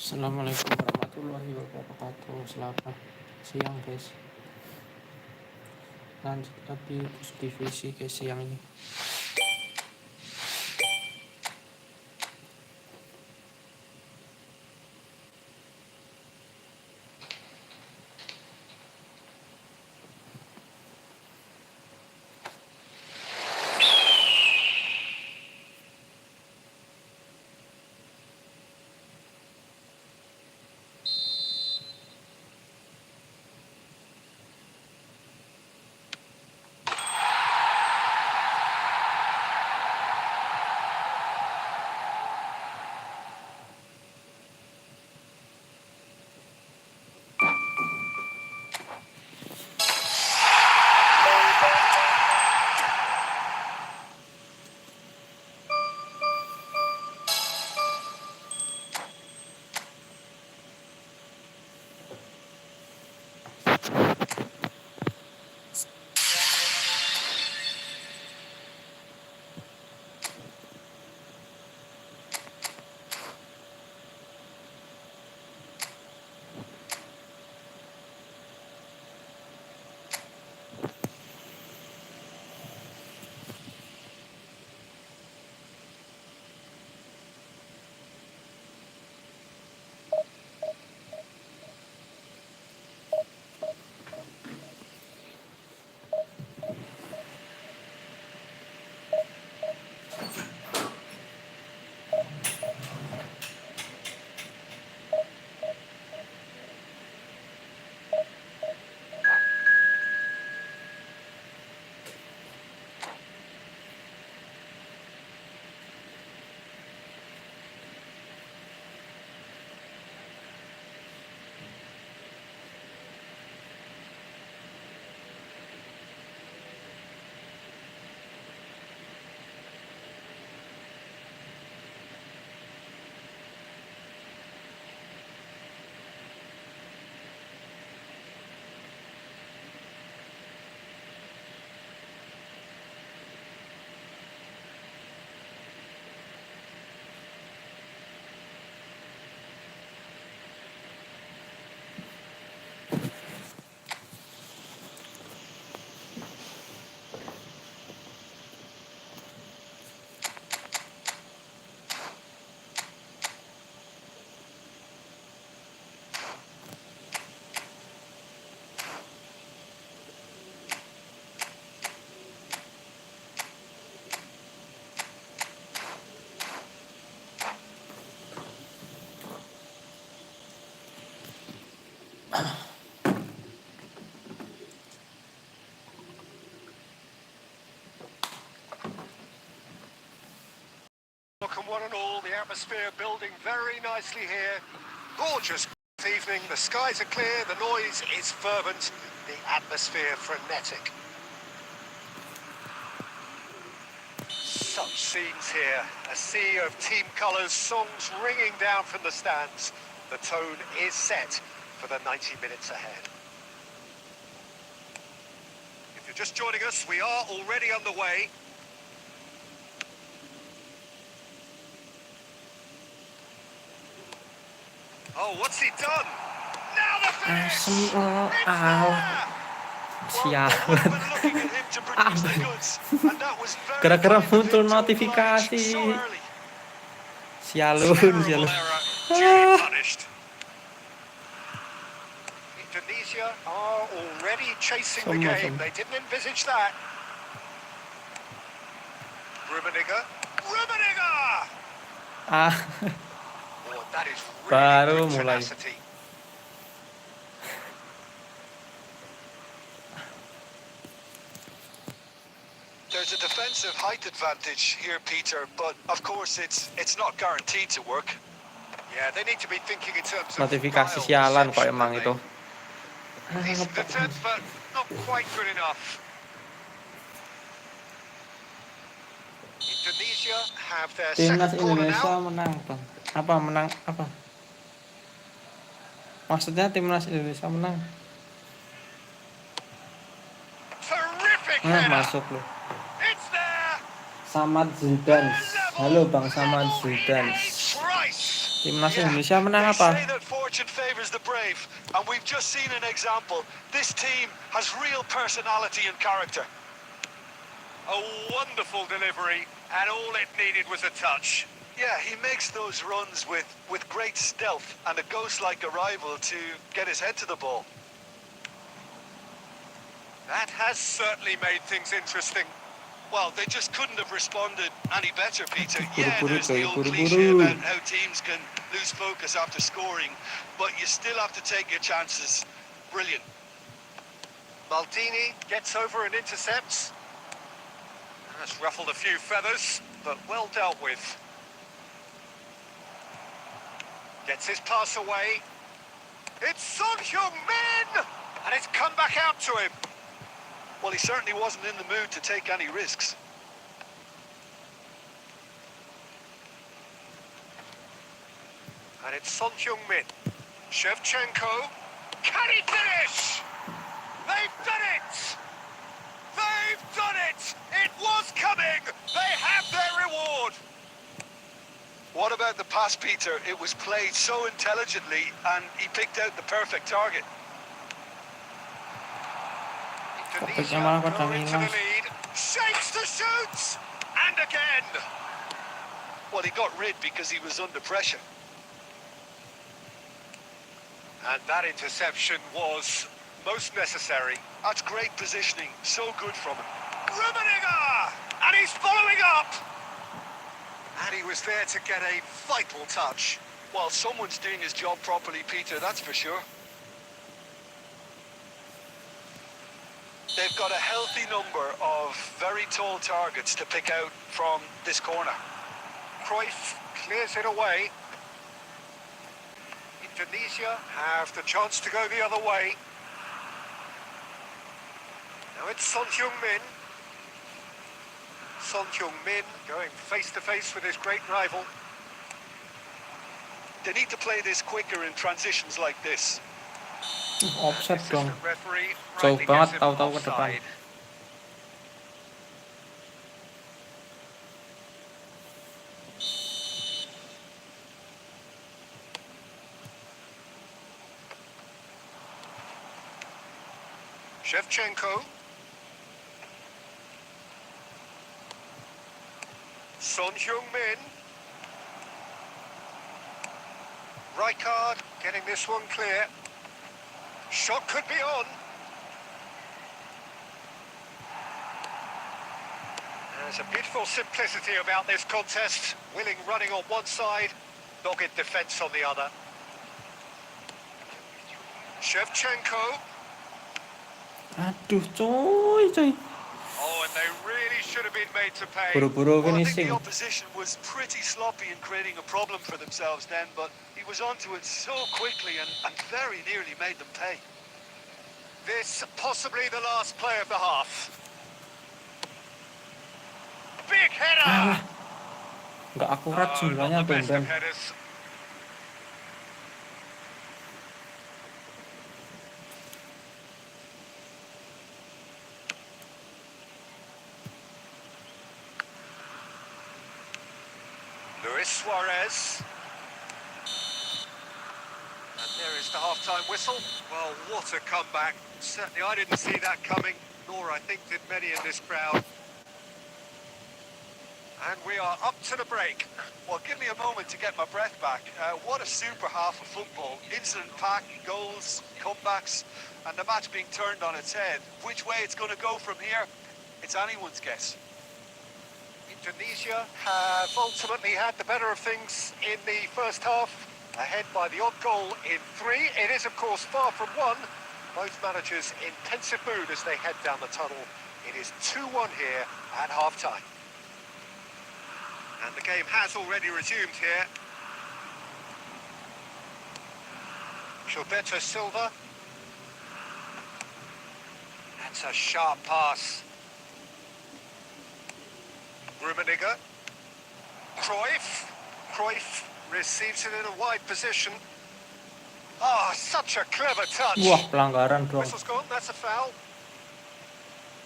Assalamualaikum warahmatullahi wabarakatuh. Selamat siang guys. Lanjut lagi divisi guys siang ini. Welcome one and all, the atmosphere building very nicely here. Gorgeous evening, the skies are clear, the noise is fervent, the atmosphere frenetic. Such scenes here, a sea of team colours, songs ringing down from the stands. The tone is set for the 90 minutes ahead. If you're just joining us, we are already underway. Oh, what's he done? Now the finish! It's there! Sialan. Looking at him to produce the goods, and that was very Gara-gara kind of him muncul to oblige notifikasi. so early. Sialun. Terrible error, duly punished. Indonesia are already chasing the game. They didn't envisage that. Rummenigge. Oh, that is really good tenacity. There's a defensive height advantage here, Peter, but of course it's not guaranteed to work. Yeah, they need to be thinking in terms of Notifikasi sialan kok emang itu. Decent attempt, but not quite good enough. Indonesia have their Timnas second corner Indonesia now. menang, Bang. Menang apa? Maksudnya Timnas Indonesia menang. Terrific header. Masuk loh. It's there. Samad Zidane. Halo Bang Samad Zidane. It's Rice. Timnas Indonesia menang they apa? say that fortune favors the brave, and we've just seen an example. This team has real personality and character. A wonderful delivery, and all it needed was a touch. Yeah, he makes those runs with great stealth and a ghost-like arrival to get his head to the ball. That has certainly made things interesting. Well, they just couldn't have responded any better, Peter. Yeah, Buru-buru there's the coy, old buru-buru. cliche about how teams can lose focus after scoring, but you still have to take your chances. Brilliant. Maldini gets over and intercepts. That's ruffled a few feathers, but well dealt with. Gets his pass away. It's Son Heung-min! And it's come back out to him. Well, he certainly wasn't in the mood to take any risks. And it's Son Heung-min. Shevchenko. Can he finish? They've done it! They've done it! It was coming! They have their reward! What about the pass, Peter? It was played so intelligently, and he picked out the perfect target. Indonesia malah go pada into the ngilang. lead. Shakes to shoot! And again! Well, he got rid because he was under pressure. And that interception was most necessary. That's great positioning. So good from him. Rummenigge! And he's following up! And he was there to get a vital touch. Well, someone's doing his job properly, Peter, that's for sure. They've got a healthy number of very tall targets to pick out from this corner. Cruyff clears it away. Indonesia have the chance to go the other way. Now it's Son Heung-min. Son Heung-min going face-to-face with his great rival. They need to play this quicker in transitions like this. Offset dong. Assistant referee Jauh rightly banget gives him tahu-tahu ke depan. offside. Shevchenko. Son Heung-min. Rijkaard getting this one clear. Shot could be on. There's a beautiful simplicity about this contest. Willing running on one side, dogged defence on the other. Shevchenko. Aduh, coy. Oh, and they really should have been made to pay. Buru-buru Well, I think finishing. the opposition was pretty sloppy in creating a problem for themselves then, but he was onto it so quickly and very nearly made them pay. This possibly the last play of the half. Big header! Nggak akurat Oh, semuanya not the best of tumben. headers. Luis Suarez. And there is the half-time whistle. Well, what a comeback. Certainly I didn't see that coming, nor I think did many in this crowd. And we are up to the break. Well, give me a moment to get my breath back. What a super half of football. Incident-packed, goals, comebacks, and the match being turned on its head. Which way it's going to go from here, it's anyone's guess. Indonesia have ultimately had the better of things in the first half, ahead by the odd goal in 3. It is, of course, far from 1. Both managers in pensive mood as they head down the tunnel. It is 2-1 here at half-time. And the game has already resumed here. Gilberto Silva. That's a sharp pass. Rummenigge. Cruyff receives it in a wide position. Ah, such a clever touch. Wah, pelanggaran dong. Whistle's gone, that's a foul.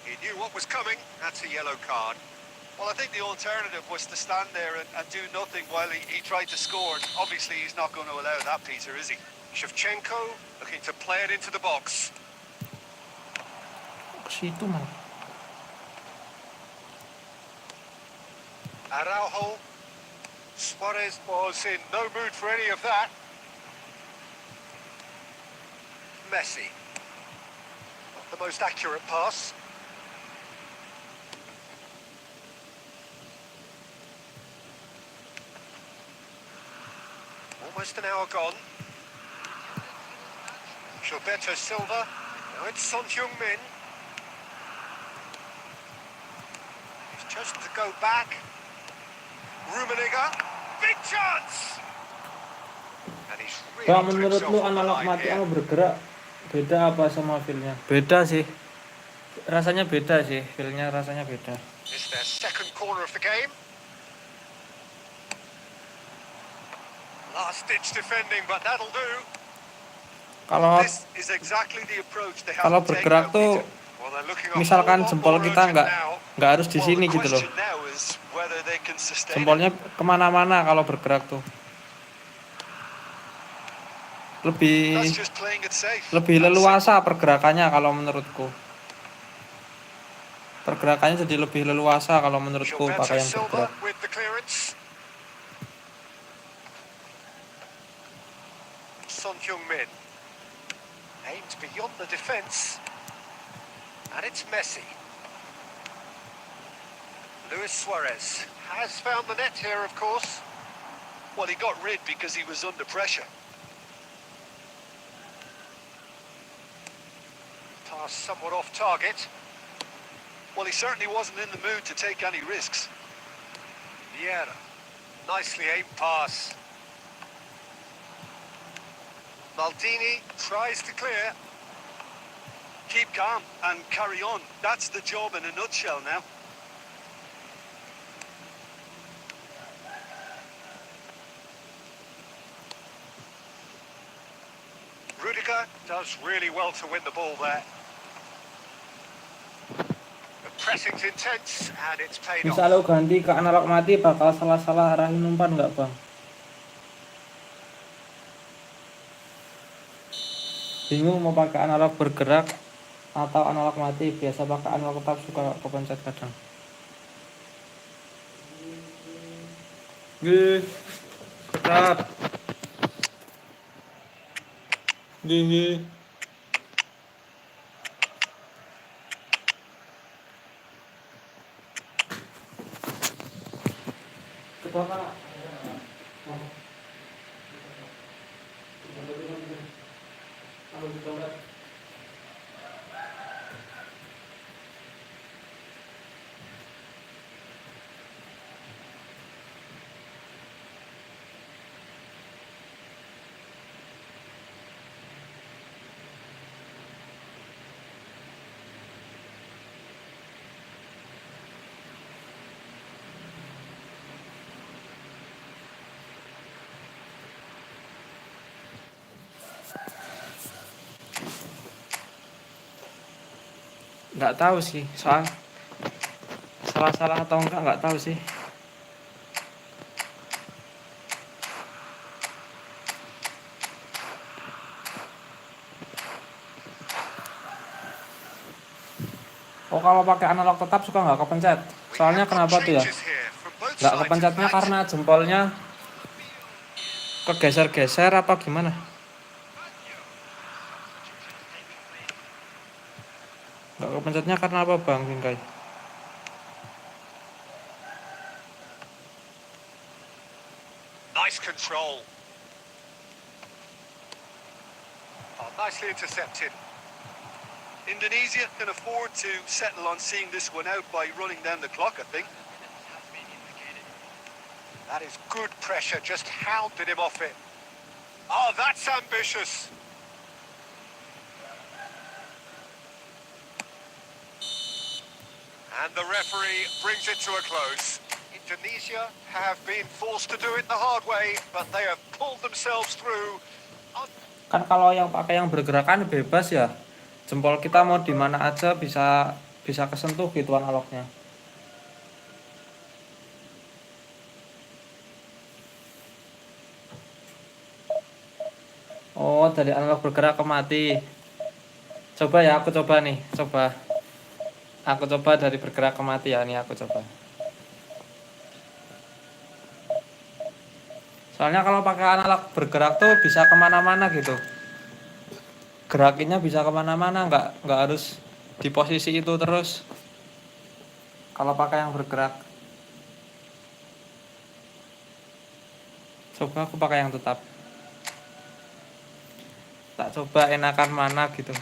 He knew what was coming, that's a yellow card. Well, I think the alternative was to stand there and do nothing while he tried to score. Obviously, he's not going to allow that, Peter, is he? Shevchenko looking to play it into the box. Ke situ man. Araujo. Suarez was in no mood for any of that. Messi. Not the most accurate pass. Almost an hour gone. Gilberto Silva. Now it's Son Heung-min. He's just to go back. Rummenigge. Big chance! And he's really Kalau put menurut himself lu on the analog line mati here. sama bergerak beda apa sama feel-nya? Beda sih. Rasanya beda sih, feel-nya rasanya beda. It's their second corner of the game. Last-ditch defending, but that'll do. Kalau This is exactly the approach they have kalau to take bergerak now, tuh Peter. Well, they're looking a misalkan whole lot jempol more kita urgent now. nggak harus di Well, sini the gitu loh. question now is whether they can sustain it. Jempolnya kemana-mana kalau bergerak tuh. That's Lebih just playing it safe. lebih And leluasa pergerakannya kalau menurutku. Pergerakannya jadi lebih leluasa kalau menurutku Gilberto pakai yang Silva bergerak. with the clearance. Son Heung-min aims beyond the defence, and it's Messi. Luis Suarez has found the net here, of course. Well, he got rid because he was under pressure. Pass somewhat off target. Well, he certainly wasn't in the mood to take any risks. Vieira, nicely aimed pass. Maldini tries to clear. Keep calm and carry on. That's the job in a nutshell now. Rudiger does really well to win the ball there. The pressing's intense and it's paid Bisa off. lo ganti ke analog mati bakal salah-salah arahin umpan nggak bang? Bingung mau pakai analog bergerak atau analog mati. Biasa pakai analog tetap, suka kepencet kadang. Gih, tetap. Gih. Ketua nggak tahu sih, soal salah-salah atau nggak tahu sih. Oh, kalau pakai analog tetap suka nggak kepencet. Soalnya kenapa tuh ya? Nggak kepencetnya karena jempolnya kegeser-geser apa gimana? Nggak kepencetnya karena apa bang Bingkai? Nice control. Oh, nicely intercepted. Indonesia can afford to settle on seeing this one out by running down the clock, I think. That is good pressure, just hounded him off it. Oh, that's ambitious. And the referee brings it to a close. Indonesia have been forced to do it the hard way, but they have pulled themselves through. Kan kalau yang pakai yang bergerakan bebas ya. Jempol kita mau di mana aja bisa kesentuh gitu analognya. Oh, dari analog bergerak ke mati. Coba ya, aku coba nih. Aku coba dari bergerak ke mati ya. Nih aku coba. Soalnya kalau pakai analog bergerak tuh bisa kemana-mana gitu. Gerakinnya bisa kemana-mana, nggak harus di posisi itu terus. Kalau pakai yang bergerak. Coba aku pakai yang tetap. Tak coba enakan mana gitu.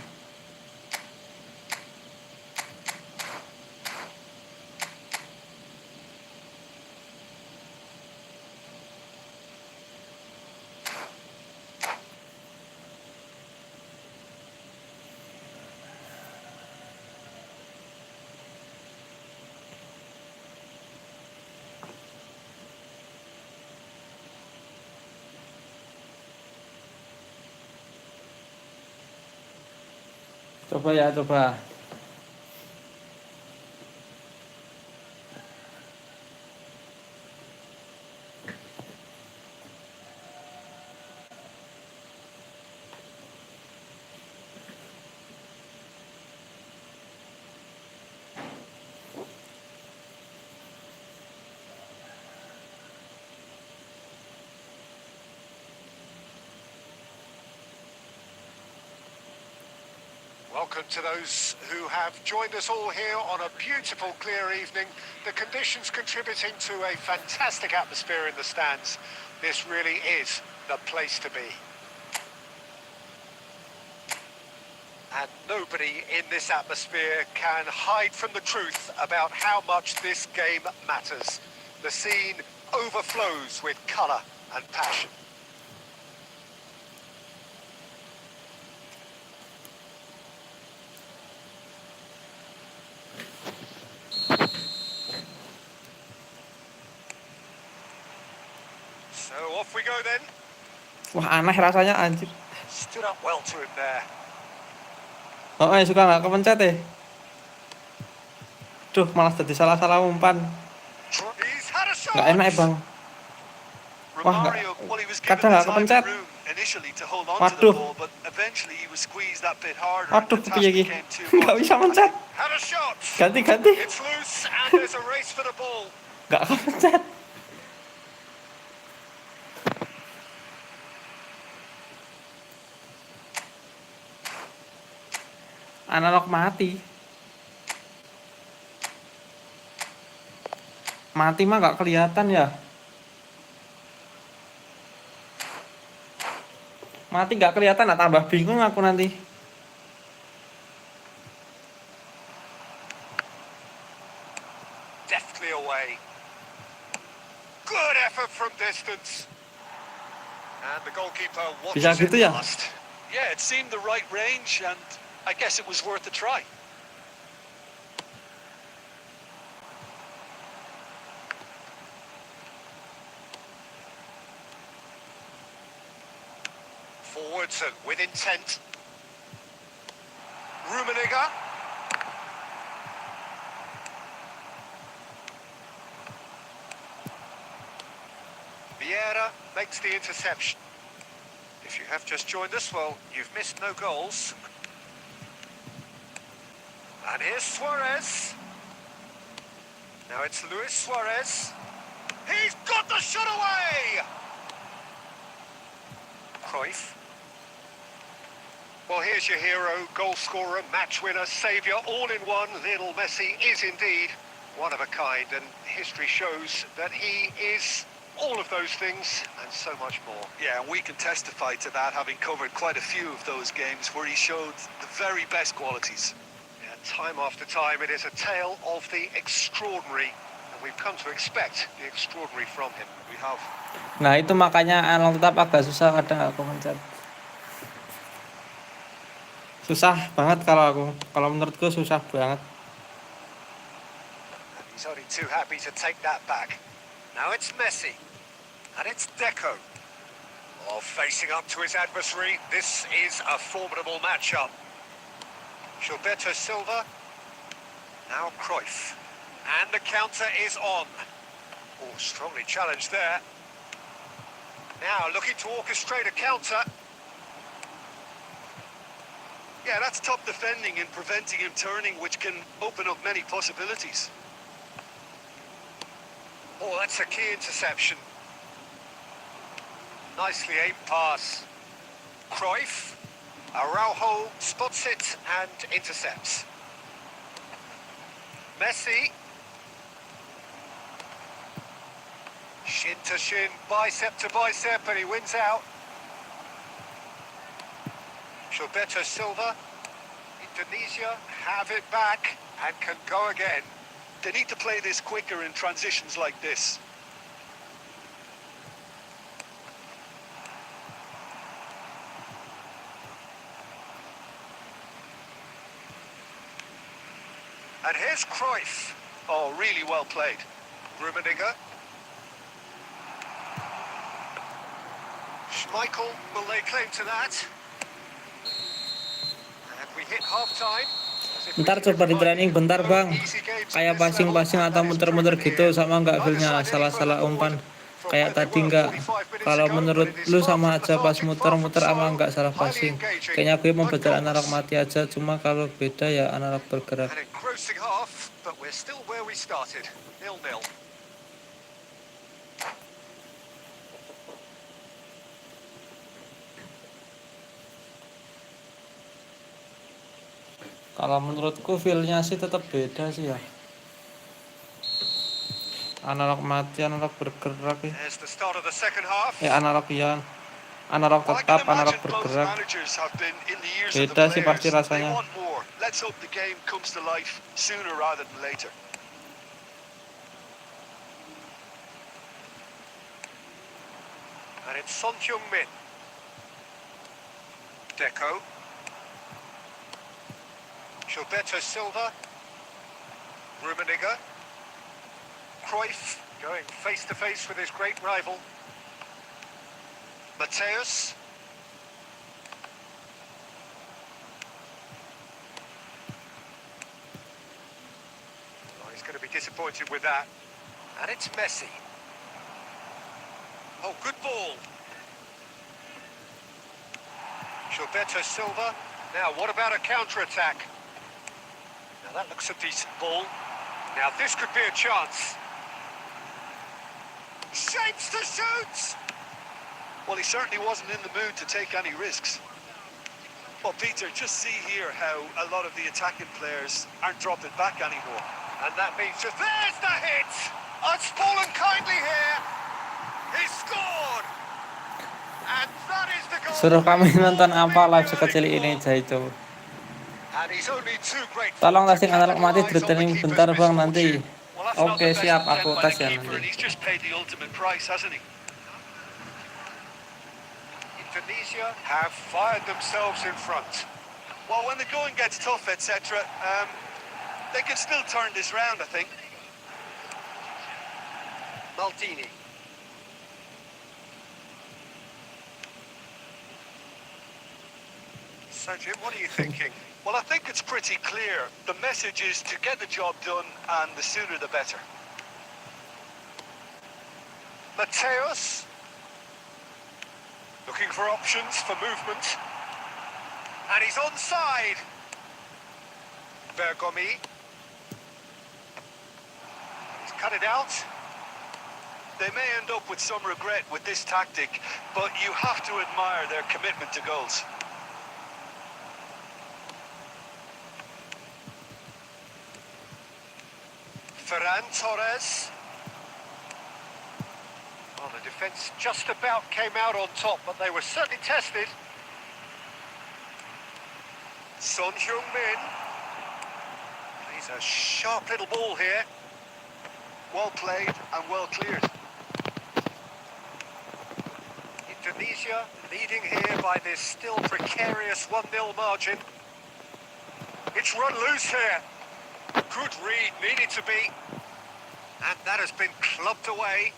Coba ya, coba. Welcome to those who have joined us all here on a beautiful, clear evening. The conditions contributing to a fantastic atmosphere in the stands. This really is the place to be. And nobody in this atmosphere can hide from the truth about how much this game matters. The scene overflows with colour and passion. So off we go then. Wah, aneh rasanya anjir. Stood up well to him there. Oh, suka nggak kepencet ya? Duh, malah jadi salah-salah umpan. He's had a shot. Nggak enak ya, Bang. Wah, Romario, well, he was given kadang the nggak time kepencet. and room initially to hold on to the Waduh. ball, but eventually he was squeezed that bit harder and Waduh, the kepiye task iki? became too Nggak much. bisa mencet. Had a shot. Ganti. It's loose and there's a race for the ball. Nggak kepencet. Analog mati. Mati mah nggak kelihatan ya. Mati nggak kelihatan, nggak tambah bingung aku nanti. Deftly away. Good effort from distance. And the goalkeeper Bisa watches it gitu ya? last. Yeah, it seemed the right range, and I guess it was worth a try. Forwards and with intent. Rummenigge. Vieira makes the interception. If you have just joined us, well, you've missed no goals. And here's Suarez. Now it's Luis Suarez. He's got the shot away! Cruyff. Well, here's your hero, goal scorer, match winner, saviour, all in one. Lionel Messi is indeed one of a kind, and history shows that he is all of those things and so much more. Yeah, and we can testify to that, having covered quite a few of those games where he showed the very best qualities. And time after time, it is a tale of the extraordinary, and we've come to expect the extraordinary from him. We have. Nah, itu makanya analog tetap agak susah kadang aku mencet. Susah banget kalau menurutku susah banget. And he's only too happy to take that back. Now it's Messi. And it's Deco. Oh, facing up to his adversary. This is a formidable matchup. Gilberto Silva. Now Cruyff. And the counter is on. Oh, strongly challenged there. Now looking to orchestrate a counter. Yeah, that's top defending and preventing him turning, which can open up many possibilities. Oh, that's a key interception. Nicely aimed pass. Cruyff. Araujo spots it and intercepts. Messi. Shin to shin, bicep to bicep, and he wins out. Gilberto Silva. Indonesia have it back and can go again. They need to play this quicker in transitions like this. And here's Cruyff. Oh, really well played. Rummenigge. Schmeichel will lay claim to that. And we hit half-time. Ntar coba di training bentar bang, kayak passing-passing atau muter-muter gitu, sama nggak feelnya salah-salah umpan kayak tadi nggak. Kalau menurut lu sama aja pas muter-muter ama nggak salah passing. Kayaknya gue mau belajar analog mati aja, cuma kalau beda ya analog bergerak. An engrossing half, but we're still where we started. 0-0. Kalau menurutku feelnya sih tetap beda sih ya. Analog mati, analog bergerak ya. There's the start of the second half. Analog ya. Analog Well, I can tetap, analog imagine both bergerak. managers have been in the ears of the Beda sih pasti players. They rasanya. want more. Let's hope the game comes to life sooner rather than later. And it's Son Heung-min. Deco. Gilberto Silva. Rummenigge. Cruyff going face-to-face with his great rival. Mateus. Oh, he's going to be disappointed with that. And it's Messi. Oh, good ball. Gilberto Silva. Now, what about a counter-attack? Now, that looks a decent ball. Now, this could be a chance. Shapes to shoot! Well, he certainly wasn't in the mood to take any risks. Well, Peter, just see here how a lot of the attacking players aren't dropping back anymore. And that means just... There's the hit! It's fallen kindly here. He scored! And that is the goal. Suruh kami nonton apa live sekecil ini Jaito. And he's only too grateful Tolong to testing analog mati capitalise on the training keeper's bentar bang misfortune. nanti. Well, that's not Oke the best siap, attempt aku by tes the ya keeper, and nanti. he's just paid the ultimate price, hasn't he? Indonesia have fired themselves in front. Well, when the going gets tough, etc., they can still turn this round, I think. Maldini. So, Jim, what are you thinking? Well, I think it's pretty clear. The message is to get the job done, and the sooner the better. Mateus. Looking for options for movement. And he's onside. Bergomi. He's cut it out. They may end up with some regret with this tactic, but you have to admire their commitment to goals. Ferran Torres. Well, the defence just about came out on top, but they were certainly tested. Son Heung-min. He's a sharp little ball here. Well played and well cleared. Indonesia leading here by this still precarious 1-0 margin. It's run loose here. Good read, needed to be. And that has been clubbed away.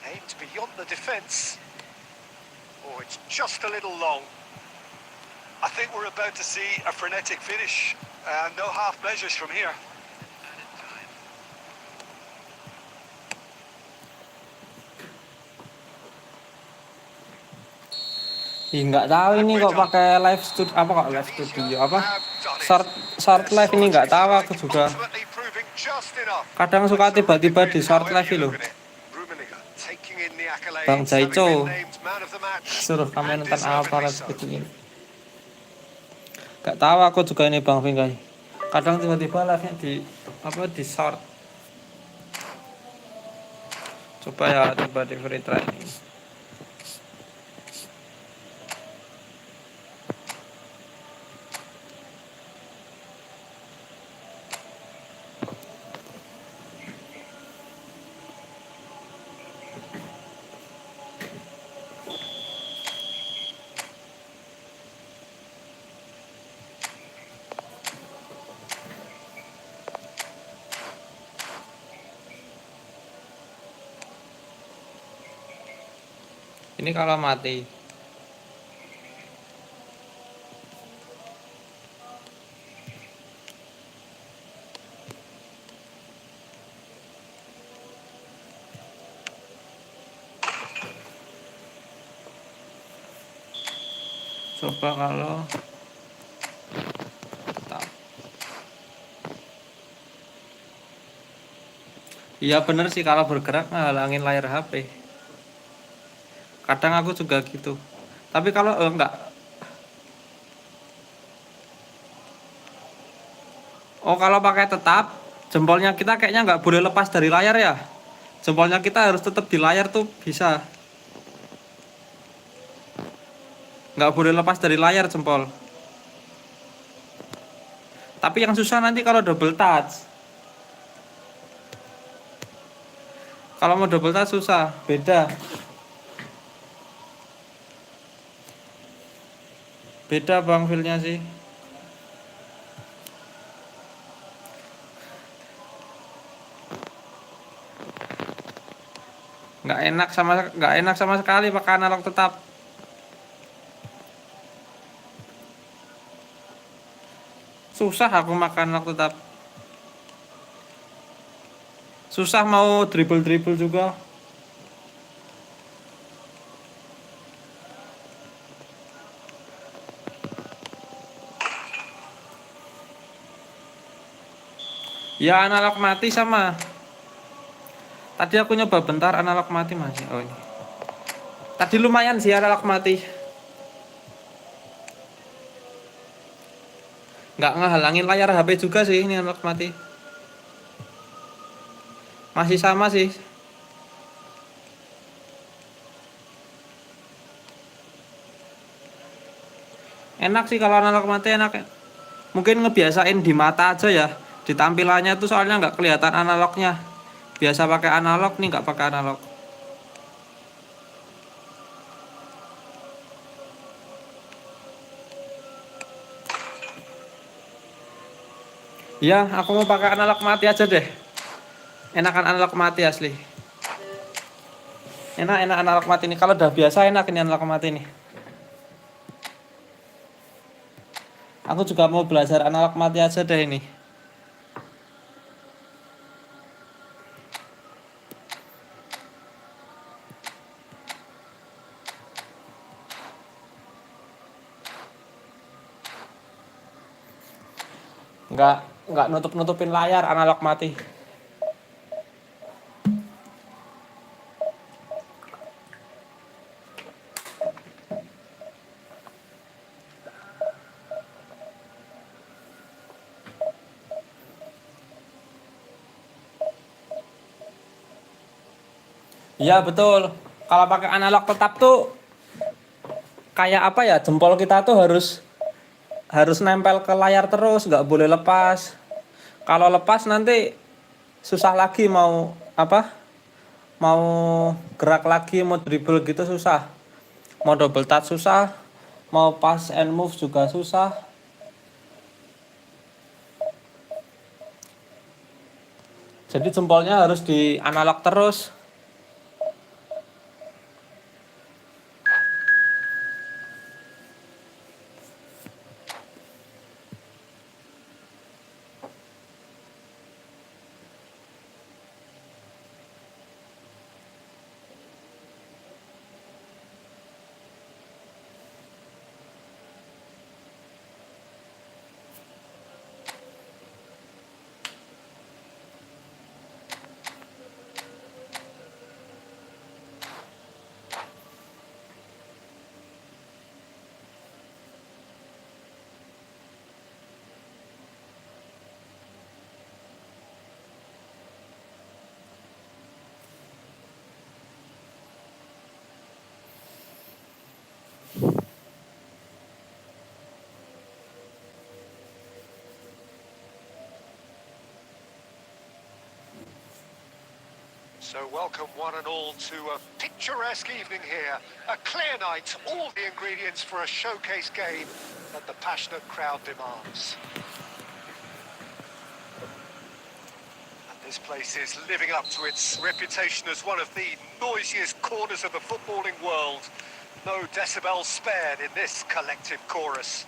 Aimed beyond the defence. Oh, it's just a little long. I think we're about to see a frenetic finish. No half measures from here. Ih, nggak tahu And ini we're kok done. pakai live studio apa kok live Tunisia studio apa have done it. short short Their live ini nggak solitary tahu aku strike juga. ultimately proving just enough. Kadang A suka terrific tiba-tiba win, di short however live you itu. look at it. Rummenigge taking in the Bang accolades, having been Jaico named man of the match, suruh kami and nonton apa deservedly live so. studio ini. Nggak tahu aku juga ini Bang Vinggai. Kadang tiba-tiba live-nya di apa di short. Coba ya coba di free try. Ini kalau mati. Coba kalau tetap. Iya bener sih kalau bergerak ngehalangin layar HP. Kadang aku juga gitu. Tapi kalau enggak. Oh kalau pakai tetap, jempolnya kita kayaknya nggak boleh lepas dari layar ya. Jempolnya kita harus tetap di layar tuh bisa. Nggak boleh lepas dari layar jempol. Tapi yang susah nanti kalau double touch. Kalau mau double touch susah, beda. Beda bang feelnya sih. Nggak enak sama sekali pakai analog tetap. Susah aku makan analog tetap. Susah mau dribble juga. Ya analog mati sama. Tadi aku nyoba bentar analog mati masih. Oh ini. Tadi lumayan sih analog mati. Nggak ngehalangin layar HP juga sih ini analog mati. Masih sama sih. Enak sih kalau analog mati enak. Mungkin ngebiasain di mata aja ya. Di tampilannya tuh soalnya nggak kelihatan analognya. Biasa pakai analog nih nggak pakai analog. Ya, aku mau pakai analog mati aja deh. Enakan analog mati asli. Enak analog mati ini. Kalau udah biasa enak ini analog mati ini. Aku juga mau belajar analog mati aja deh ini. Nggak nutup-nutupin layar analog mati. Iya betul. Kalau pakai analog tetap tuh kayak apa ya? Jempol kita tuh harus nempel ke layar terus, nggak boleh lepas. Kalau lepas nanti susah lagi mau apa? Mau gerak lagi, mau dribble gitu susah. Mau double touch susah, mau pass and move juga susah. Jadi jempolnya harus di analog terus. So welcome one and all to a picturesque evening here. A clear night, all the ingredients for a showcase game that the passionate crowd demands. And this place is living up to its reputation as one of the noisiest corners of the footballing world. No decibels spared in this collective chorus.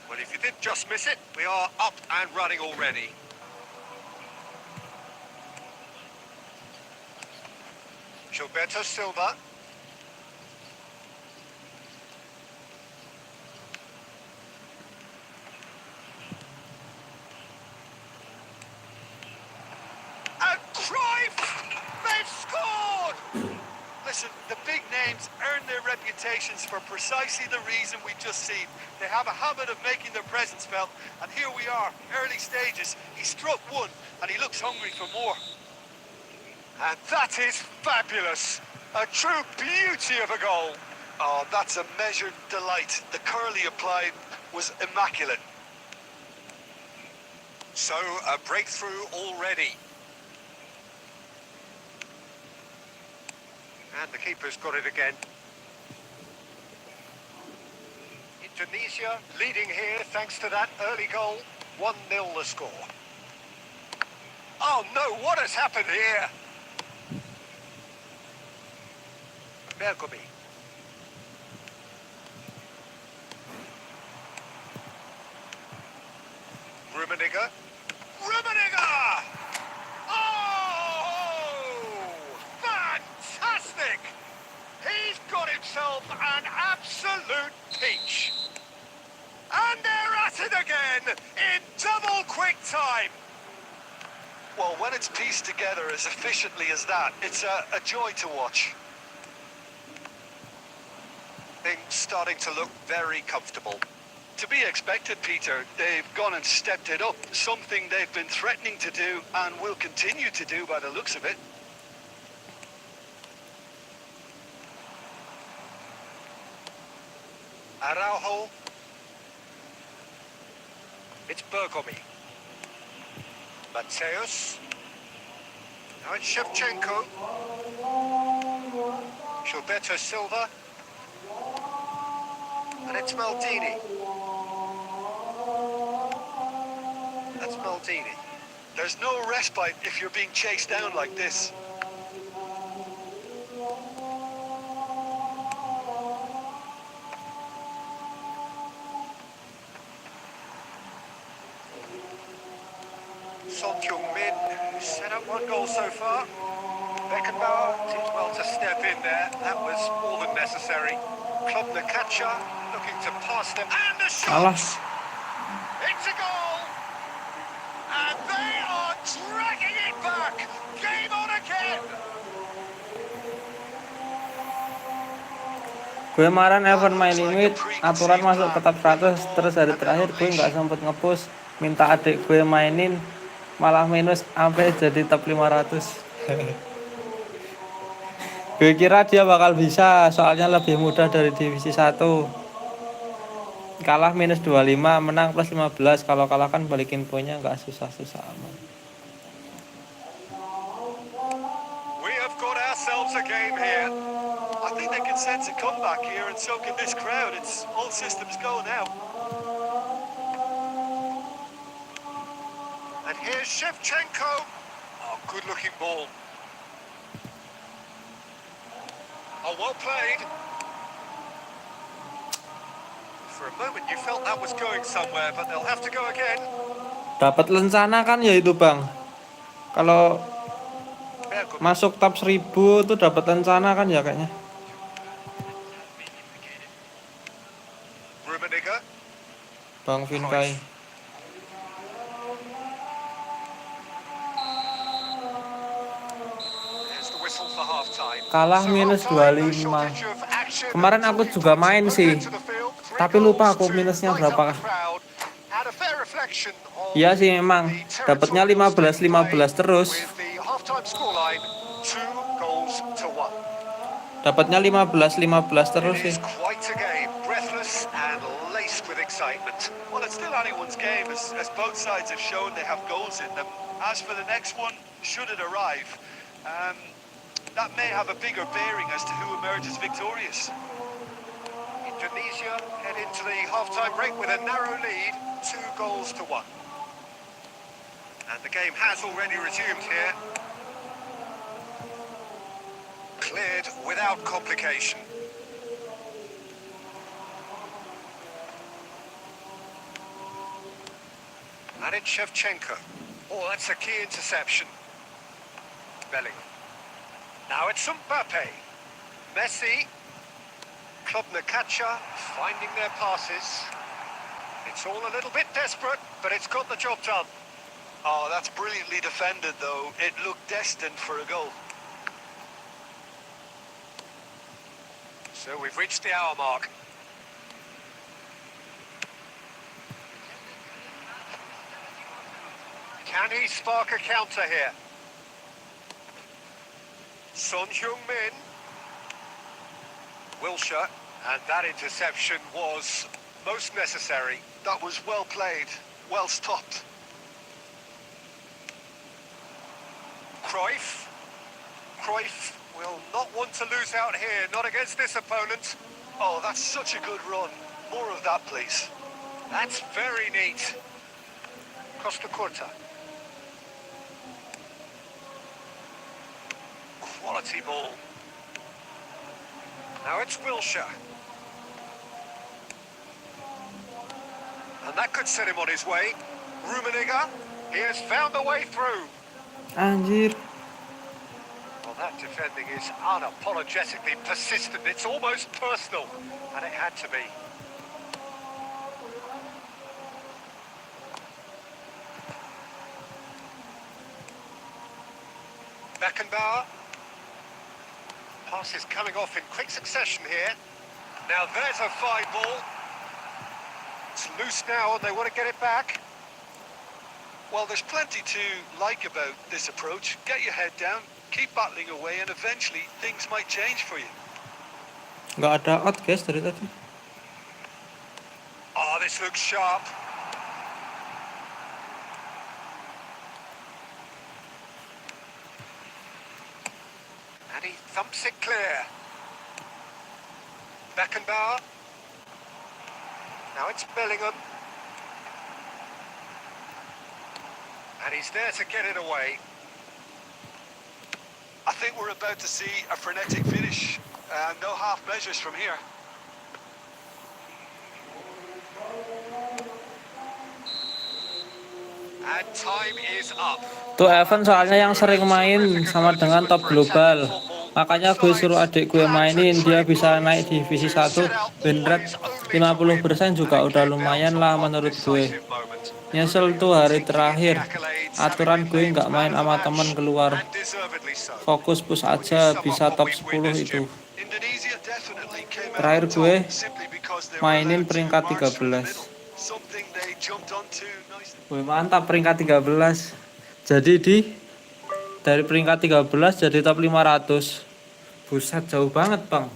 Well, if you did just miss it, we are up and running already. Gilberto Silva. And Cruyff! They've scored! Listen, the big names earn their reputations for precisely the reason we just seen. They have a habit of making their presence felt, and here we are, early stages. He struck one, and he looks hungry for more. And that is fabulous. A true beauty of a goal. Oh, that's a measured delight. The curl he applied was immaculate. So, a breakthrough already. And the keeper's got it again. Indonesia leading here thanks to that early goal. 1-0 the score. Oh no, what has happened here? Bergomi. Rummenigge. Rummenigge! Oh! Fantastic! He's got himself an absolute peach. And they're at it again in double quick time. Well, when it's pieced together as efficiently as that, it's a joy to watch. Things starting to look very comfortable. To be expected, Peter. They've gone and stepped it up, something they've been threatening to do and will continue to do by the looks of it. Araujo. It's Bergomi. Mateus. Now it's Shevchenko. Gilberto Silva. And it's Maldini. That's Maldini. There's no respite if you're being chased down like this. Son Heung-min, who's set up one goal so far. Beckenbauer did well to step in there. That was more than necessary. Club Nakacha looking to pass them. And the shot! Alas. It's a goal! And they are dragging it back! Game on again! Gue kemarin Evan main limit aturan masuk ke tab 100, terus hari terakhir gue nggak sempet ngepush, minta adik gue mainin malah minus sampai jadi tab 500. Gue kira dia bakal bisa, soalnya lebih mudah dari divisi 1. Kalah minus 25, menang plus 15. Kalau kalah kan balikin poinnya nggak susah-susah amat. We have got ourselves a game here. I think they can sense a comeback here, and so can this crowd. It's all systems go now. And here's Shevchenko. Oh, good looking ball. Oh, well played. For a moment you felt that was going somewhere, but they'll have to go again. Dapat lencana kan ya itu Bang. Kalau Bergomi. masuk tab 1000 tuh dapat lencana kan ya kayaknya. Rummenigge. Bang Vinkai. There's the whistle for half time. Kalah minus 25. Kemarin aku juga main sih, tapi lupa aku minusnya berapa. Iya sih memang, dapatnya 15-15 terus. Dapatnya 15-15 terus sih. Quite a game, breathless and laced with excitement. Well, it's still still anyone's game, as both sides have shown they have goals in them. As for the next one, should it arrive, that may have a bigger bearing as to who emerges victorious. Indonesia head into the half-time break with a narrow lead, 2-1. And the game has already resumed here. Cleared without complication. And it's Shevchenko. Oh, that's a key interception. Bellingham. Now it's Mbappe. Messi. Club Nakacha finding their passes. It's all a little bit desperate, but it's got the job done. Oh, that's brilliantly defended, though. It looked destined for a goal. So we've reached the hour mark. Can he spark a counter here? Son Heung-min. Wilshere. And that interception was most necessary. That was well played, well stopped. Cruyff. Cruyff will not want to lose out here, not against this opponent. Oh, that's such a good run. More of that, please. That's very neat. Costa Curta. Quality ball. Now it's Wilshere. And that could set him on his way. Rummenigge, he has found a way through. Anjir. Well, that defending is unapologetically persistent. It's almost personal, and it had to be. Beckenbauer. Pass is coming off in quick succession here. Now there's a fine ball. It's loose now, and they want to get it back. Well, there's plenty to like about this approach. Get your head down, keep battling away, and eventually things might change for you. Nggak ada out guys dari tadi. Oh, this looks sharp. And he thumps it clear. Beckenbauer. Now it's Bellingham. And he's there to get it away. I think we're about to see a frenetic finish. No half measures from here. And time is up. Tuh Evan soalnya yang sering main sama dengan top global. Makanya gue suruh adik gue mainin, dia bisa naik divisi 1 win rate 50% juga udah lumayan lah menurut gue. Nyesel tuh hari terakhir aturan gue nggak main sama temen keluar. Fokus push aja bisa top 10 itu. Indonesia definitely came out Terakhir on gue top simply because they were mainin allowed to peringkat march from the 13. middle. Something they jumped onto nicely. Wih mantap peringkat 13. Jadi dari peringkat 13 jadi top 500. Buset jauh banget bang.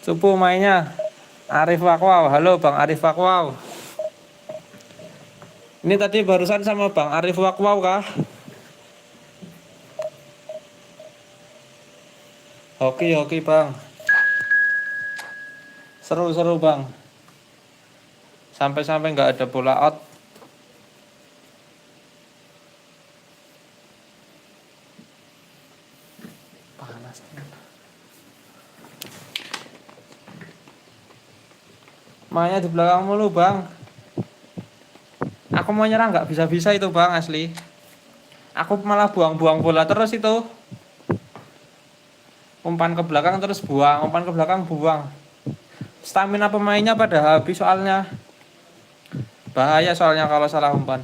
Cupu mainnya Arif Wakwaw. Halo Bang Arif Wakwaw. Ini tadi barusan sama Bang Arif Wakwaw kah? Hoki Bang. Seru Bang. Sampai-sampai nggak ada bola out. Panas. Mainnya di belakang mulu Bang. Aku mau nyerang nggak bisa-bisa itu Bang asli. Aku malah buang-buang bola terus itu. Umpan ke belakang terus buang, umpan ke belakang buang. Stamina pemainnya pada habis soalnya. Bahaya soalnya kalau salah umpan.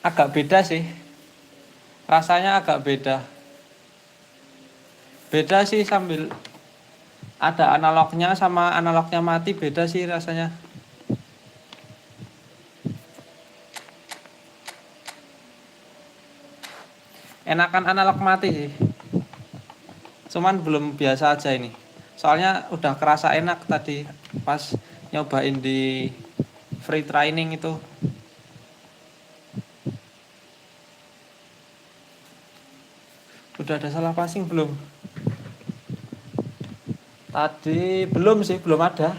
Agak beda sih. Rasanya agak beda. Beda sih sambil ada analognya sama analognya mati beda sih rasanya. Enakan analog mati sih. Cuman belum biasa aja ini. Soalnya udah kerasa enak tadi pas nyobain di free training itu. Udah ada salah passing belum? Tadi belum sih, belum ada.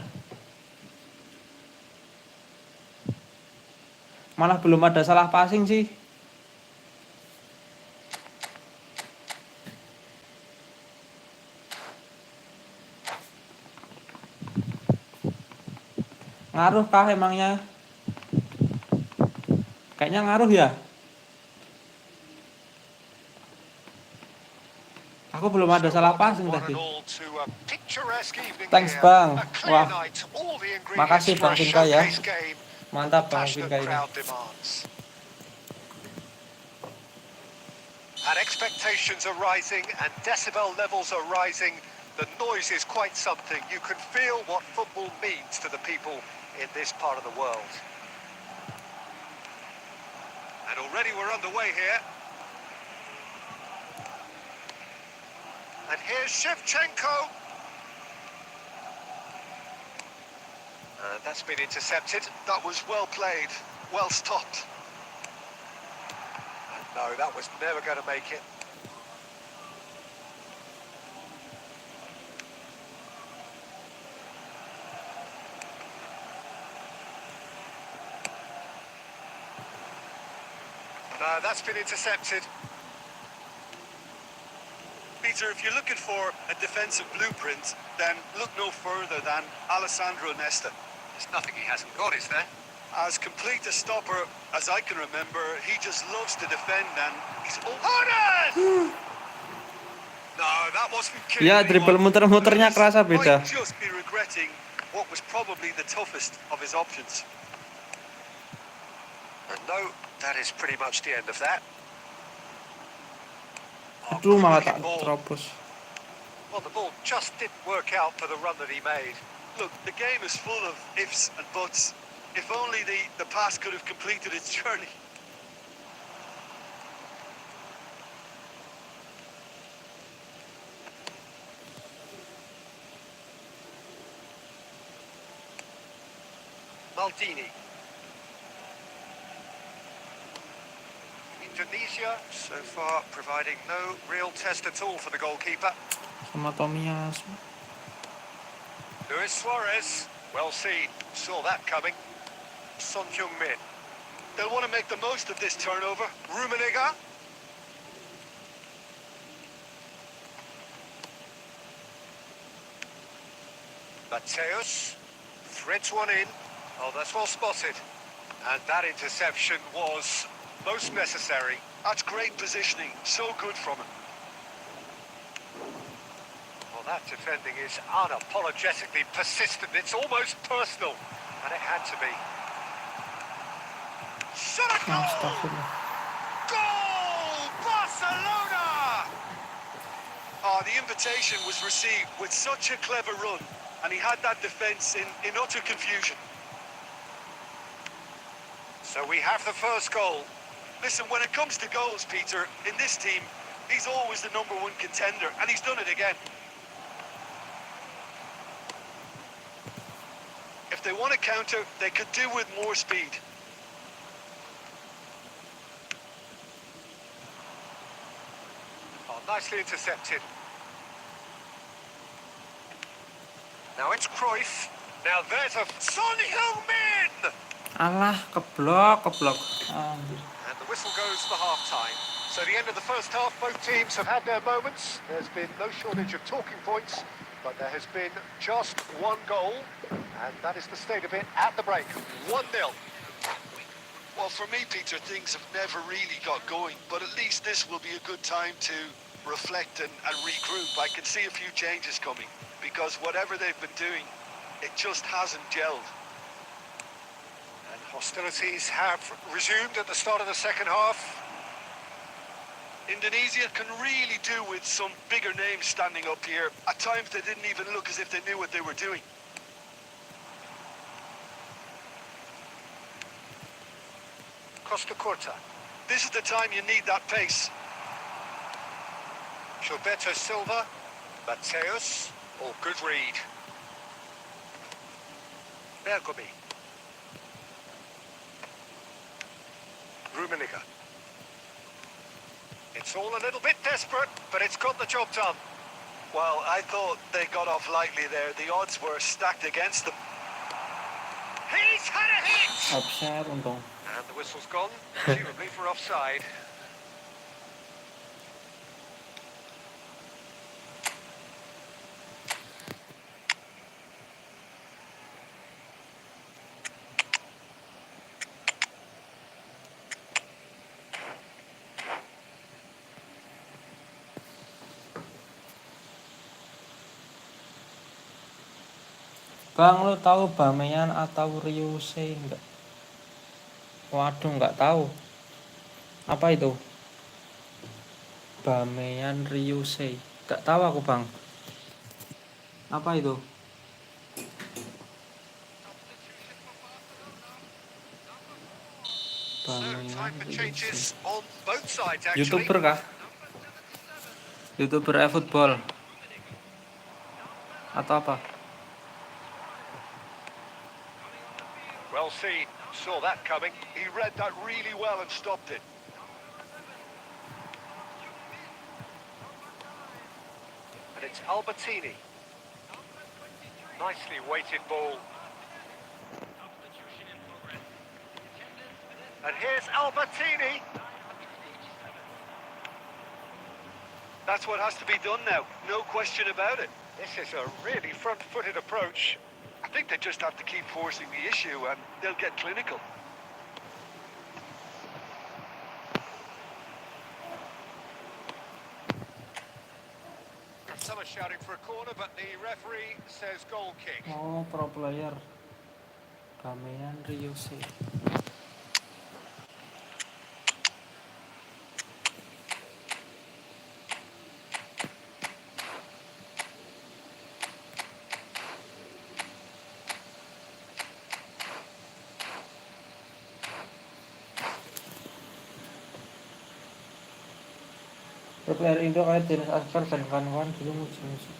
Malah belum ada salah passing sih. Ngaruh kah emangnya? Kayaknya ngaruh ya. Aku belum ada salah passing tadi. Thanks Bang. Wah, makasih Bang Vinka ya. Mantap Bang Vinka ini. And expectations are rising and decibel levels are rising. The noise is quite something. You can feel what football means to the people in this part of the world. And already we're underway here. And here's Shevchenko. That's been intercepted. That was well played, well stopped. And no, that was never going to make it. No, that's been intercepted. Peter, if you're looking for a defensive blueprint, then look no further than Alessandro Nesta. There's nothing he hasn't got, is there? As complete a stopper as I can remember, he just loves to defend and he's No, that wasn't kidding. Ya, dribble muter-muternya kerasa beda. Might just be regretting what was probably the toughest of his options. And no, that is pretty much the end of that. Aduh, malah tak terobos. Well, the ball just didn't work out for the run that he made. Look, the game is full of ifs and buts. If only the pass could have completed its journey. Maldini. Indonesia, so far, providing no real test at all for the goalkeeper. Sama Tomias. Luis Suarez, well seen, saw that coming. Son Heung-min. They'll want to make the most of this turnover. Rummenigge. Mateus threads one in. Oh, that's well spotted. And that interception was most necessary. That's great positioning. So good from him. Well, that defending is unapologetically persistent. It's almost personal. And it had to be. Shot a goal! Astagfirullah. Goal! Barcelona! Oh, the invitation was received with such a clever run. And he had that defence in utter confusion. So we have the first goal. Listen, when it comes to goals, Peter, in this team, he's always the number one contender, and he's done it again. If they want to counter, they could do with more speed. Oh, nicely intercepted. Now it's Cruyff. Now there's a Son Heung-min! Alah, keblok. And the whistle goes for half-time. So the end of the first half, both teams have had their moments. There's been no shortage of talking points, but there has been just one goal, and that is the state of it at the break. 1-0. Well, for me, Peter, things have never really got going, but at least this will be a good time to reflect and regroup. I can see a few changes coming, because whatever they've been doing, it just hasn't gelled. And hostilities have resumed at the start of the second half. Indonesia can really do with some bigger names standing up here. At times they didn't even look as if they knew what they were doing. Costa Curta. This is the time you need that pace. Gilberto Silva, Mateus. Oh, good read. Bergomi. Rummenigge. It's all a little bit desperate, but it's got the job done. Well, I thought they got off lightly there. The odds were stacked against them. He's had a hit! Offside untung. And the whistle's gone, presumably for offside. Bang, lu tahu Bameyan atau Ryuse enggak? Waduh, enggak tahu. Apa itu? Bameyan Ryuse. Enggak tahu aku, Bang. Apa itu? So, Bameyan time for Ryuse. changes on both sides, actually. YouTuber kah? YouTuber efootball. Atau apa? Well seen. Saw that coming. He read that really well and stopped it. And it's Albertini. Nicely weighted ball. And here's Albertini. That's what has to be done now. No question about it. This is a really front-footed approach. I think they just have to keep forcing the issue and they'll get clinical. Some are shouting for a corner, but the referee says goal kick. Oh, pro player. Bameyan Ryuse. Pro player Indo kayak Dennis Asker dan kawan-kawan dulu musim-musim.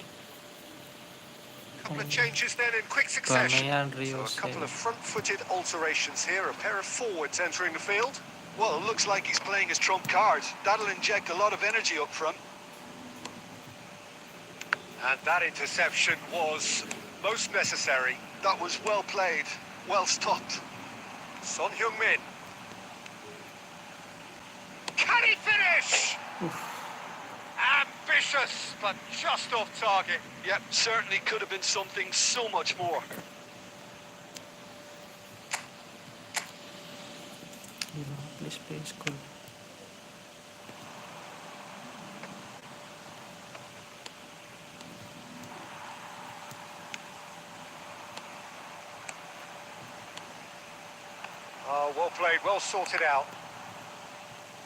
Couple of changes then in quick succession. Bameyan So a Ryuse. couple of front-footed alterations here. A pair of forwards entering the field. Well, it looks like he's playing his trump card. That'll inject a lot of energy up front. And that interception was most necessary. That was well played, well stopped. Son Heung-min. Can he finish? Ambitious, but just off target. Yep, certainly could have been something so much more. Please play school. Oh, well played, well sorted out.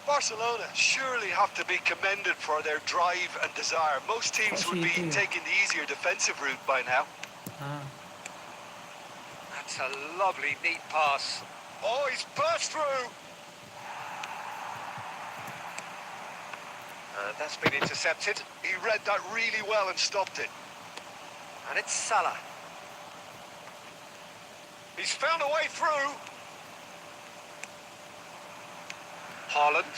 Barcelona surely have to be commended for their drive and desire. Most teams would be taking the easier defensive route by now. Ah, That's a lovely, neat pass. Oh, he's burst through. That's been intercepted. He read that really well and stopped it. And it's Salah. He's found a way through. Haaland.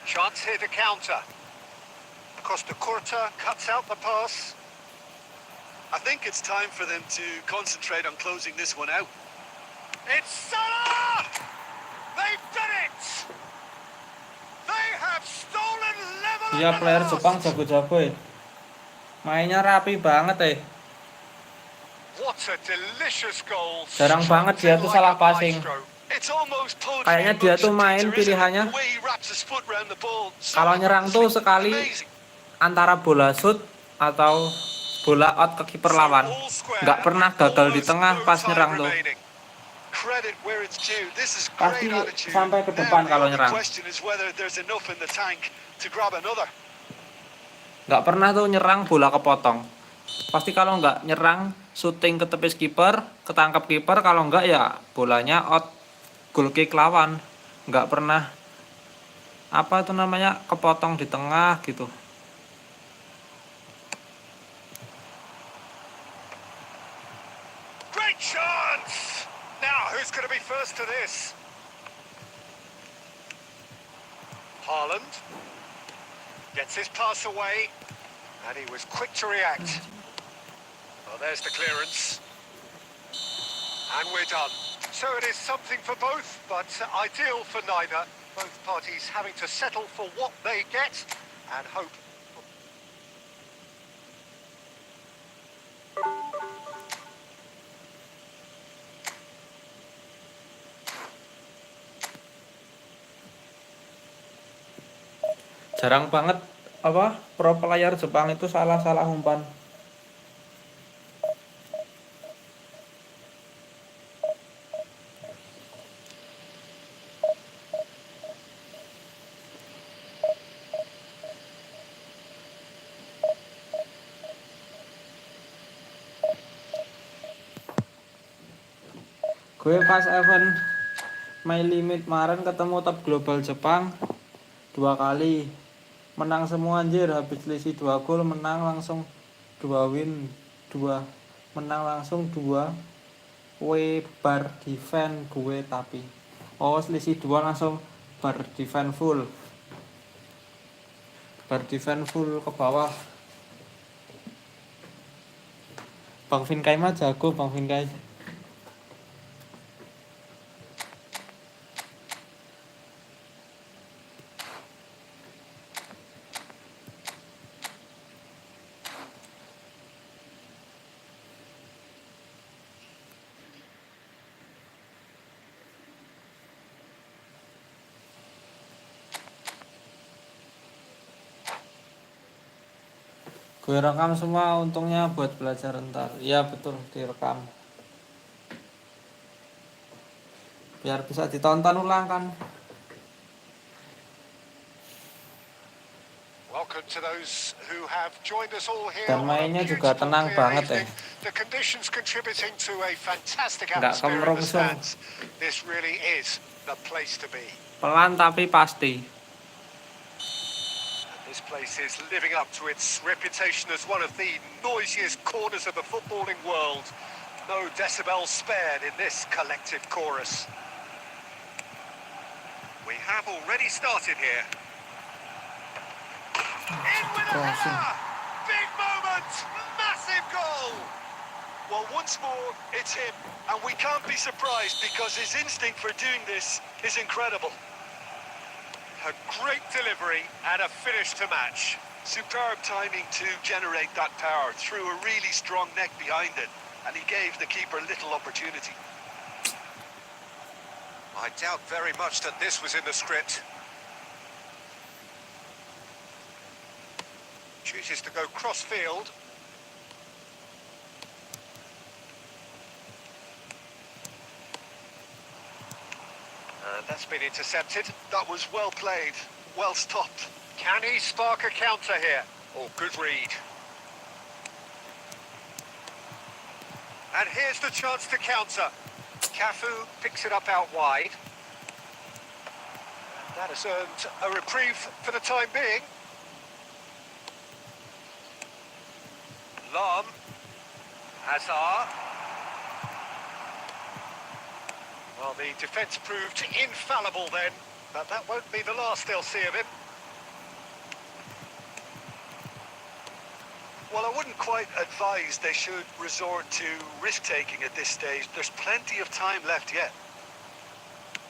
Chance here to counter. Costa Curta cuts out the pass. I think it's time for them to concentrate on closing this one out. It's Salah! They've done it! They have stolen level dia at the player last. Jepang jago-jago ya. Mainnya rapi banget. What a delicious goal. Jarang banget dia tuh salah passing. It's almost poetry Kayaknya in dia motion tuh main picture, isn't it? pilihannya The way he wraps his foot round the ball. So kalau nyerang tuh sekali amazing. antara bola shoot atau bola out ke kiper lawan. Nggak pernah gagal di tengah pas nyerang tuh. Credit where it's due. This is Pasti great attitude. sampai ke Now depan the kalau only nyerang. question is whether there's enough in the tank to grab another. Nggak pernah tuh nyerang bola kepotong. Pasti kalau nggak nyerang shooting ke tepis kiper, ketangkap kiper, kalau nggak ya bolanya out goal kick lawan. Nggak pernah apa itu namanya kepotong di tengah gitu. going to be first to this? Haaland gets his pass away, and he was quick to react. Well, there's the clearance. And we're done. So it is something for both, but ideal for neither. Both parties having to settle for what they get and hope. Jarang banget pro player Jepang itu salah umpan. Gue pas event My Limit kemarin ketemu top global Jepang 2 kali. Menang semua anjir, habis selisih 2 gol menang langsung 2 win, 2 menang langsung 2 bar defend gue tapi. Oh, selisih 2 langsung bar defend full. Bar defend full ke bawah. Bang Vinkai mah jago, Bang Vinkai. Gue rekam semua, untungnya buat belajar ntar. Iya betul, direkam. Biar bisa ditonton ulang kan. Welcome to those who have joined us all here. Dan mainnya juga tenang banget ya. The conditions contributing to a fantastic Nggak atmosphere in the kemerungsung. stands. This really is the place to be. Pelan tapi pasti. This place is living up to its reputation as one of the noisiest corners of the footballing world. No decibels spared in this collective chorus. We have already started here. In with a header! Big moment! Massive goal! Well, once more, it's him. And we can't be surprised because his instinct for doing this is incredible. A great delivery and a finish to match. Superb timing to generate that power through a really strong neck behind it. And he gave the keeper little opportunity. I doubt very much that this was in the script. Chooses to go cross-field. And that's been intercepted. That was well played, well stopped. Can he spark a counter here? Oh, good read. And here's the chance to counter. Cafu picks it up out wide. That has earned a reprieve for the time being. Lam. Hazard. Well, the defence proved infallible then, but that won't be the last they'll see of him. Well, I wouldn't quite advise they should resort to risk-taking at this stage. There's plenty of time left yet.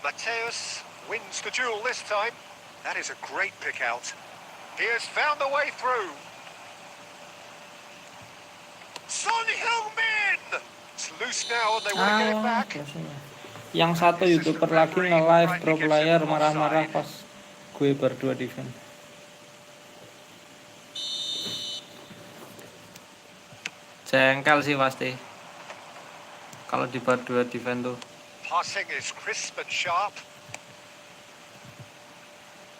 Mateus wins the duel this time. That is a great pick out. He has found the way through. Son Heung-min! It's loose now and they want to get it back. Yang satu YouTuber lagi nge-live pro player marah-marah pas gue berdua defense. Jengkel sih pasti kalau di berdua defense tuh. Passing is crisp and sharp.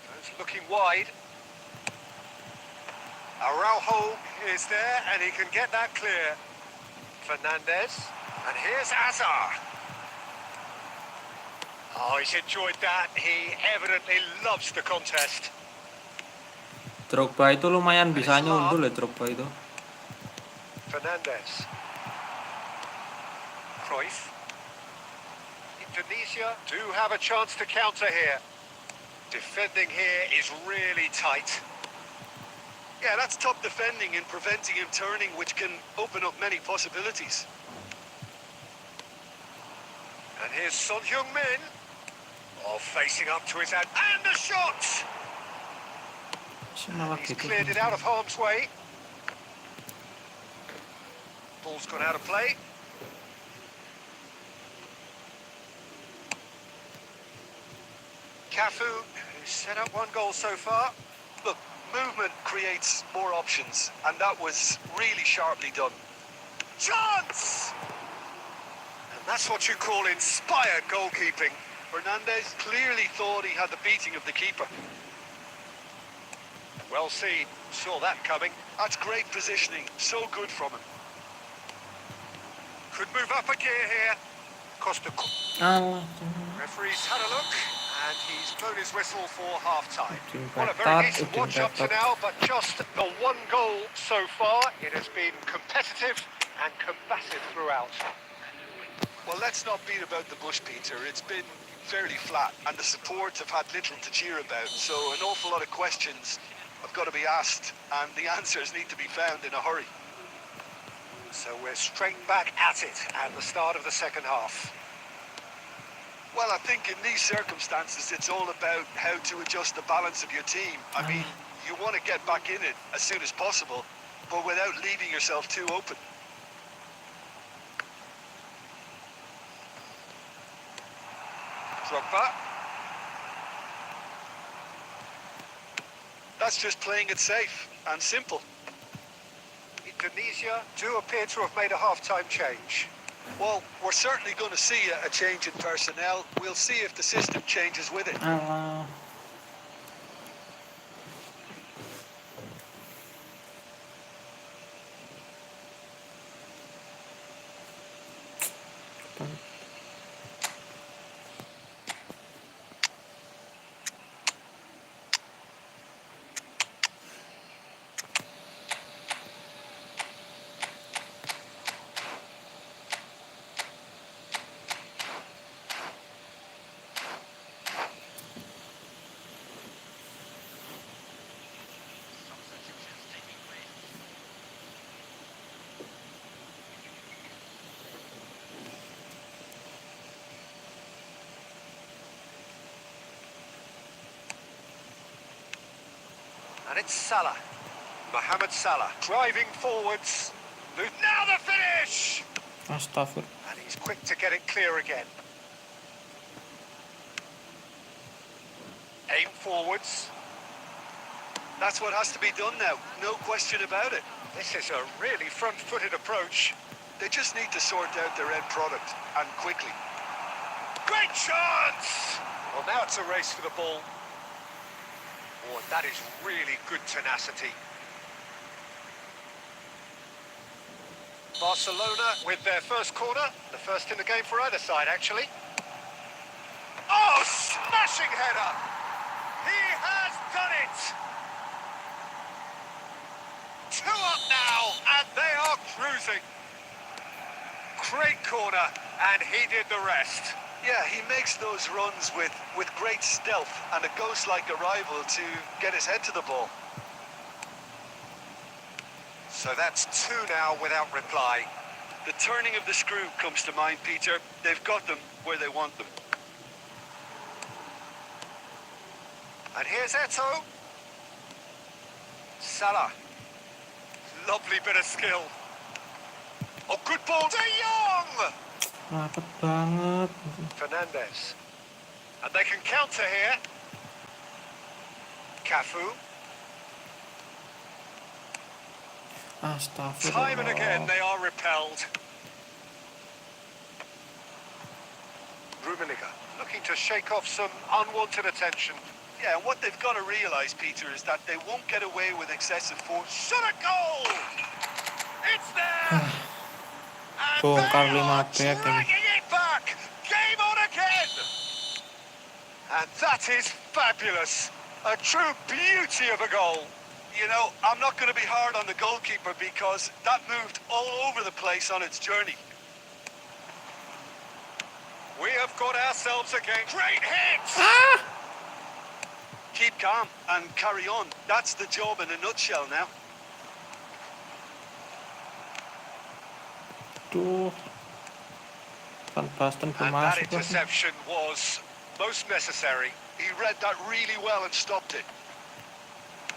Goes looking wide. Araujo is there and he can get that clear. Fernandez. And here's Azar. Oh, he's enjoyed that. He evidently loves the contest. Drogba itu lumayan bisa nyundul ya Drogba itu. Fernandez. Cruyff. He Indonesia do have a chance to counter here. Defending here is really tight. Yeah, that's top defending and preventing him turning, which can open up many possibilities. And here's Son Heung-min. Oh, facing up to his hand. And the shot! Si malah He's gitu. cleared it out of harm's way. Ball's gone out of play. Cafu, who's set up one goal so far. Look, movement creates more options, and that was really sharply done. Chance! And that's what you call inspired goalkeeping. Fernandez clearly thought he had the beating of the keeper. Well seen. Saw that coming. That's great positioning. So good from him. Could move up a gear here. Costa. Allah. Referee's had a look, and he's blown his whistle for half-time. Udah Well, a ketat, very decent udah watch up to ketat. now, but just the one goal so far. It has been competitive and combative throughout. Well, let's not beat about the bush, Peter. It's been fairly flat, and the supports have had little to cheer about. So an awful lot of questions have got to be asked, and the answers need to be found in a hurry. So we're straight back at it at the start of the second half. Well, I think in these circumstances, it's all about how to adjust the balance of your team. I mean, you want to get back in it as soon as possible, but without leaving yourself too open. Drogba. That's just playing it safe and simple. Indonesia do appear to have made a half-time change. Well, we're certainly going to see a change in personnel. We'll see if the system changes with it. Allah. And it's Salah. Mohamed Salah driving forwards. Now the finish! Astagfir. And he's quick to get it clear again. Aim forwards. That's what has to be done now. No question about it. This is a really front-footed approach. They just need to sort out their end product, and quickly. Great chance! Well, now it's a race for the ball. Oh, that is really good tenacity. Barcelona with their first corner. The first in the game for either side, actually. Oh, smashing header! He has done it! 2 up now, and they are cruising. Great corner, and he did the rest. Yeah, he makes those runs with great stealth and a ghost-like arrival to get his head to the ball. So that's 2 now without reply. The turning of the screw comes to mind, Peter. They've got them where they want them. And here's Eto'o. Salah. Lovely bit of skill. Oh, good ball. De Jong! Rapet banget. Fernandez. And they can counter here. Cafu. Astagfirullah. Time and again they are repelled. Rummenigge looking to shake off some unwanted attention. Yeah, and what they've got to realise, Peter, is that they won't get away with excessive force. Shot a goal! It's there! And Bongkar they are 5 back ini. dragging it back! Game on again! And that is fabulous. A true beauty of a goal. You know, I'm not going to be hard on the goalkeeper because that moved all over the place on its journey. We have got ourselves a game. Great hit! Keep calm and carry on. That's the job in a nutshell now. Tuh. Van Basten belum And that masuk lagi. interception was most necessary. He read that really well and stopped it.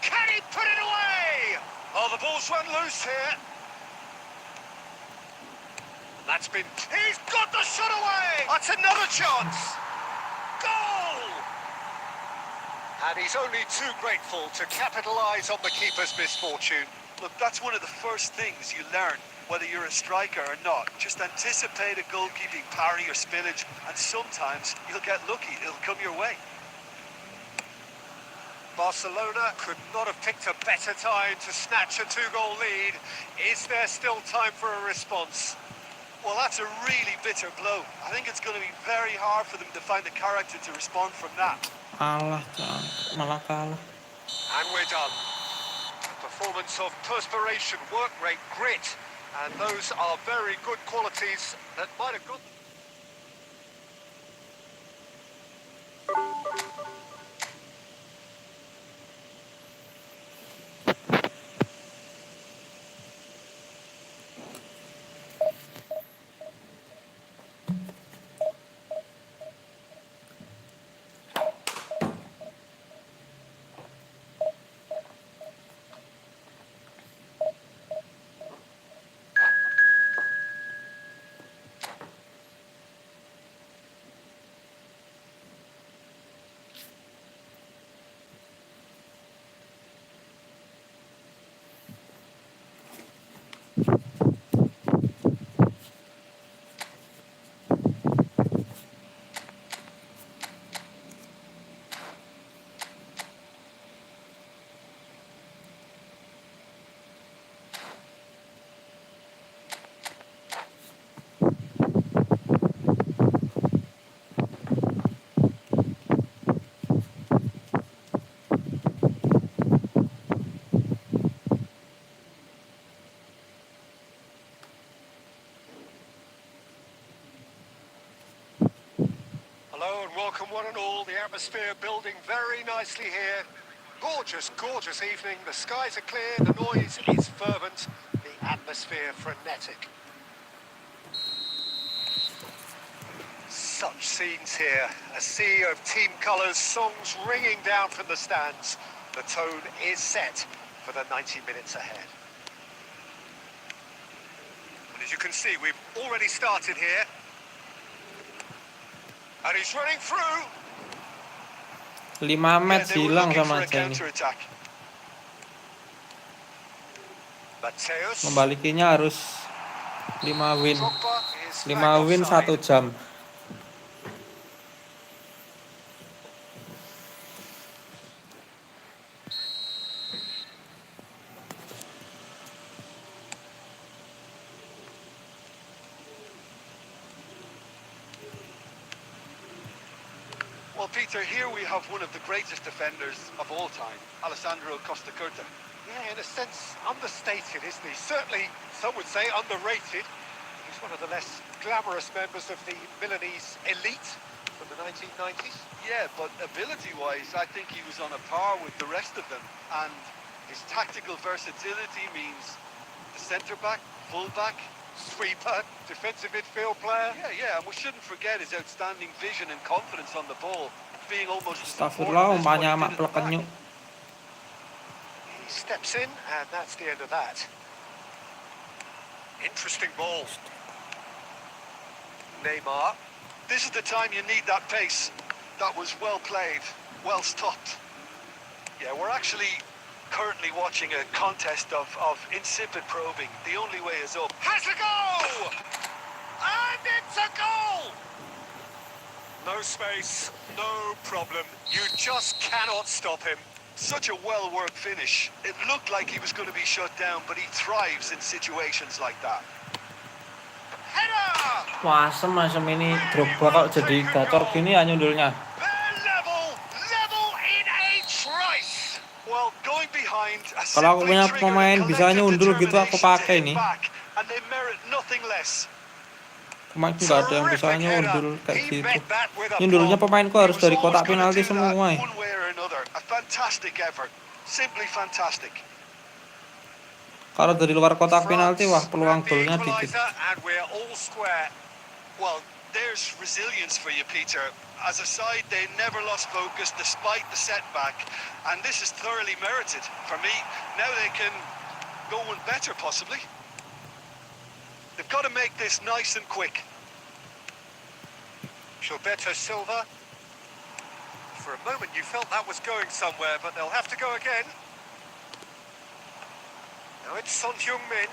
Can he put it away? Oh, the ball's run loose here. That's been... He's got the shot away! That's another chance! Goal! And he's only too grateful to capitalise on the keeper's misfortune. Look, that's one of the first things you learn, whether you're a striker or not. Just anticipate a goalkeeping parry or spillage, and sometimes you'll get lucky. It'll come your way. Barcelona could not have picked a better time to snatch a 2-goal lead. Is there still time for a response? Well, that's a really bitter blow. I think it's going to be very hard for them to find the character to respond from that. Alah, malah kalah. And we're done. Performance of perspiration, work rate, grit. And those are very good qualities that might have got... Hello and welcome one and all. The atmosphere building very nicely here. Gorgeous, gorgeous evening. The skies are clear, the noise is fervent, the atmosphere frenetic. Such scenes here. A sea of team colours, songs ringing down from the stands. The tone is set for the 90 minutes ahead. And as you can see, we've already started here. And he's running through. 5 match they were hilang looking sama for a aja ini. counter-attack. Mateus. Membalikinya harus 5 win. Drogba is 5 flagged win offside. 1 jam. Well, Peter, here we have one of the greatest defenders of all time, Alessandro Costa Curta. Yeah, in a sense, understated, isn't he? Certainly, some would say underrated. He's one of the less glamorous members of the Milanese elite from the 1990s. Yeah, but ability-wise, I think he was on a par with the rest of them. And his tactical versatility means the centre-back, full-back, Sweeper, defensive midfield player. Yeah, and we shouldn't forget his outstanding vision and confidence on the ball, being almost as Astagfirullah, important as what he umpanya did mak at the back. pelekenyu. He steps in, and that's the end of that. Interesting ball. Neymar. This is the time you need that pace. That was well played, well stopped. Yeah, we're actually currently watching a contest of insipid probing. The only way is up. Has a go! And it's a goal! No space, no problem. You just cannot stop him. Such a well-worked finish. It looked like he was going to be shut down, but he thrives in situations like that. Header! Wah, asem ini Drogba kok jadi gacor gini ya nyundulnya. They're level in a trice. Well, going behind, a Kalau aku simply punya triggered pemain a bisa collective nyundul gitu, aku determination to pakai hit nih. back, and they merit nothing less. Pemainku nggak ada yang bisa Terrific header. nyundul kayak He gitu. met that with Nyundulnya aplomb. pemainku He harus was dari always kotak going to penalti do that semua. one way or another. A fantastic effort. Simply fantastic. Kalau dari luar kotak penalti, wah France peluang grab the golnya dikit. equaliser and we're all square. Well, there's resilience for you, Peter. As a side, they never lost focus despite the setback, and this is thoroughly merited for me. Now they can go one better, possibly. They've got to make this nice and quick. Gilberto Silva. For a moment you felt that was going somewhere, but they'll have to go again. Now it's Son Heung-min.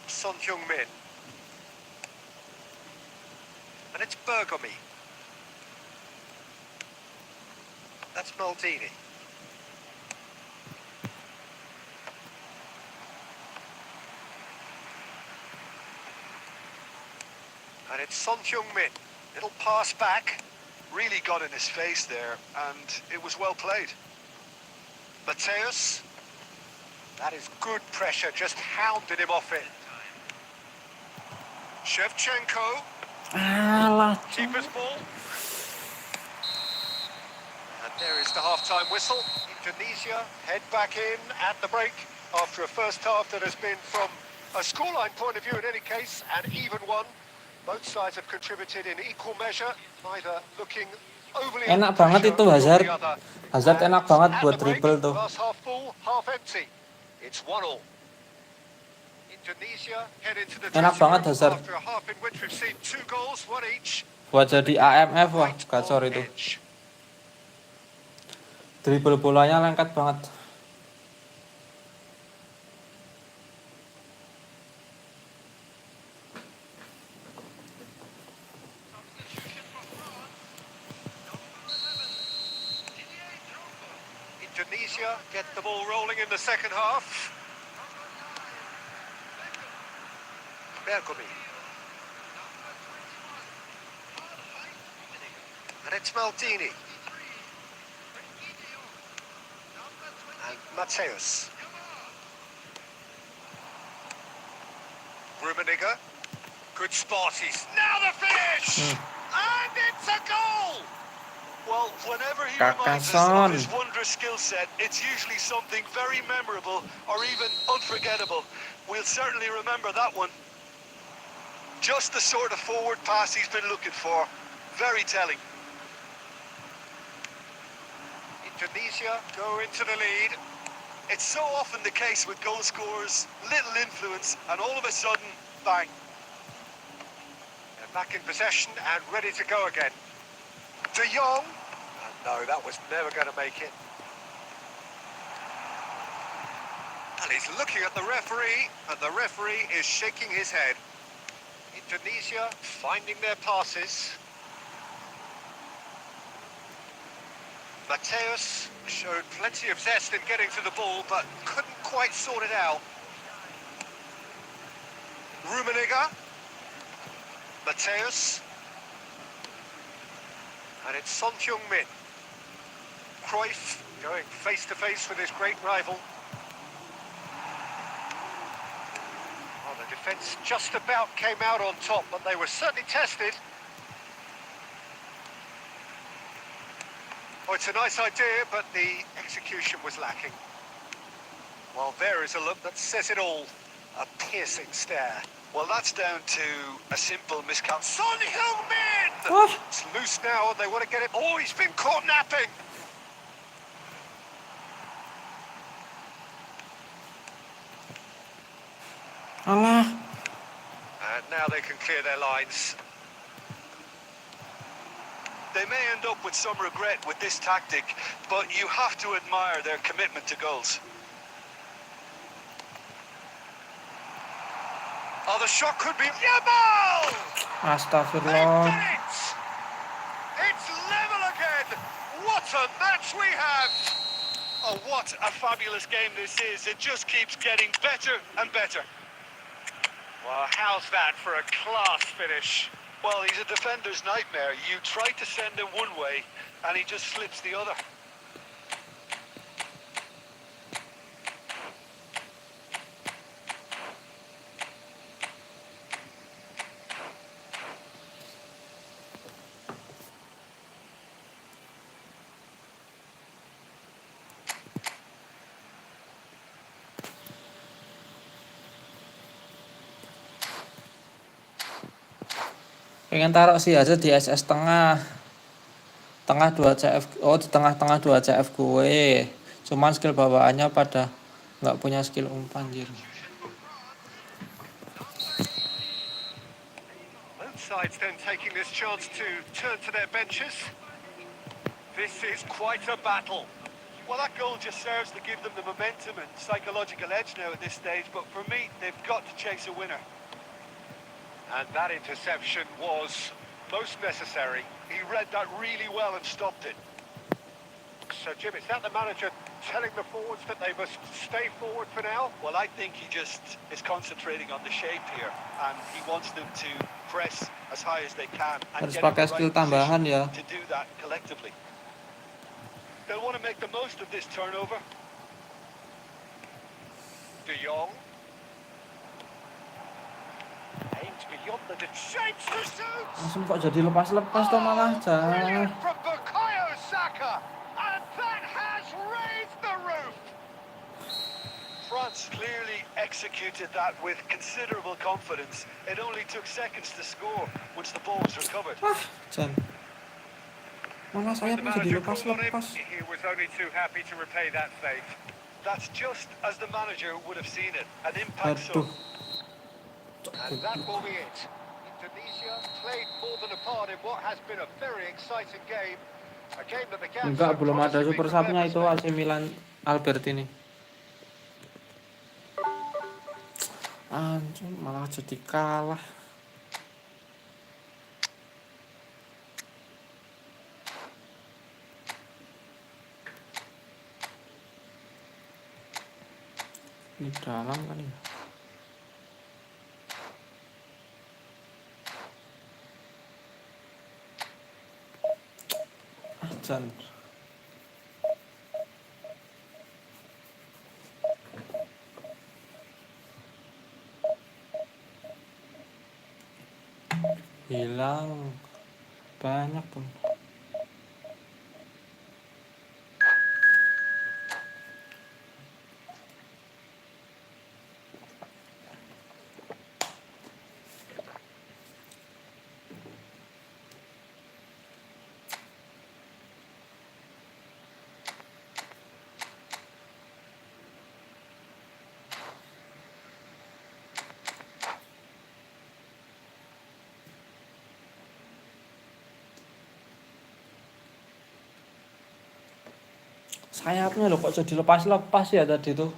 Son Heung-min. And it's Bergomi. That's Maldini. And it's Son Heung-min. Little pass back. Really got in his face there, and it was well played. Mateus. That is good pressure, just hounded him off it. Shevchenko. Alah. Keeper's ball. And there is the half-time whistle. Indonesia head back in at the break after a first half that has been, from a scoreline point of view in any case, an even one. Both sides have contributed in equal measure, neither looking overly Enak under banget pressure itu nor Hazard. the other. Hazard And enak banget at buat the break, dribble tuh. glass half full, half empty. It's 1-1. Indonesia head into the Enak dressing banget room Hazard. after a half in which we've seen 2 goals, 1 each. Buat jadi AMF, wah Right gacor on itu. edge. Dribble bolanya lengket banget. Indonesia get the ball rolling in the second half. Bergomi. And it's Maldini. And Mateus. Rummenigge. Good spot. He's now the finish! And it's a goal! Well, whenever he Kakak reminds us Son. of his wondrous skill set, it's usually something very memorable or even unforgettable. We'll certainly remember that one. Just the sort of forward pass he's been looking for. Very telling. Indonesia go into the lead. It's so often the case with goal scorers, little influence, and all of a sudden, bang. They're back in possession and ready to go again. De Jong. No, that was never going to make it. And he's looking at the referee, and the referee is shaking his head. Indonesia finding their passes. Mateus showed plenty of zest in getting to the ball, but couldn't quite sort it out. Rummenigge. Mateus. And it's Son Heung-min. Cruyff going face-to-face with his great rival. Well, the defence just about came out on top, but they were certainly tested. Oh, it's a nice idea, but the execution was lacking. Well, there is a look that says it all. A piercing stare. Well, that's down to a simple miscount. Son Heung-min! Wah. It's loose now, and they want to get it. Oh, he's been caught napping! Alah. And now they can clear their lines. They may end up with some regret with this tactic, but you have to admire their commitment to goals. Oh, the shot could be... Yamal! They've Astagfirullah. done it! It's level again! What a match we have! Oh, what a fabulous game this is. It just keeps getting better and better. Well, how's that for a class finish? Well, he's a defender's nightmare. You try to send him one way, and he just slips the other. Pengen taruh sih aja di SS tengah. Tengah 2 CF. Oh, di tengah-tengah 2 CF gue. Cuman skill bawaannya pada nggak punya skill umpan anjir. Both sides then taking this chance to turn to their benches. This is quite a battle. Well, that goal just serves to give them the momentum and psychological edge now at this stage, but for me, they've got to chase a winner. And that interception was most necessary. He read that really well and stopped it. So, Jim, is that the manager telling the forwards that they must stay forward for now? Well, I think he just is concentrating on the shape here, and he wants them to press as high as they can and Harus get in pakai the skill right tambahan position ya. to do that collectively. They'll want to make the most of this turnover. De Jong. Aims beyond the shapes to shoot. Langsung kok jadi lepas-lepas toh malah Brilliant Jan. from Bukayo Saka. And that has raised the roof. France clearly executed that with considerable confidence. It only took seconds to score once the ball was recovered. Jan. Malah saya When the pun jadi manager called on him, lepas-lepas. he was only too happy to repay that fate. That's just as the manager would have seen it. An impact Aduh. zone. And that will be it. Indonesia played more than a part in what has been a very exciting game. A game that began Enggak, so belum ada promisingly super from subnya their itu AC Milan Albert ini. Anjir, malah jadi kalah. Di dalam kan ya. Jan. Hilang banyak pun. Sayapnya loh kok jadi lepas-lepas ya tadi tuh.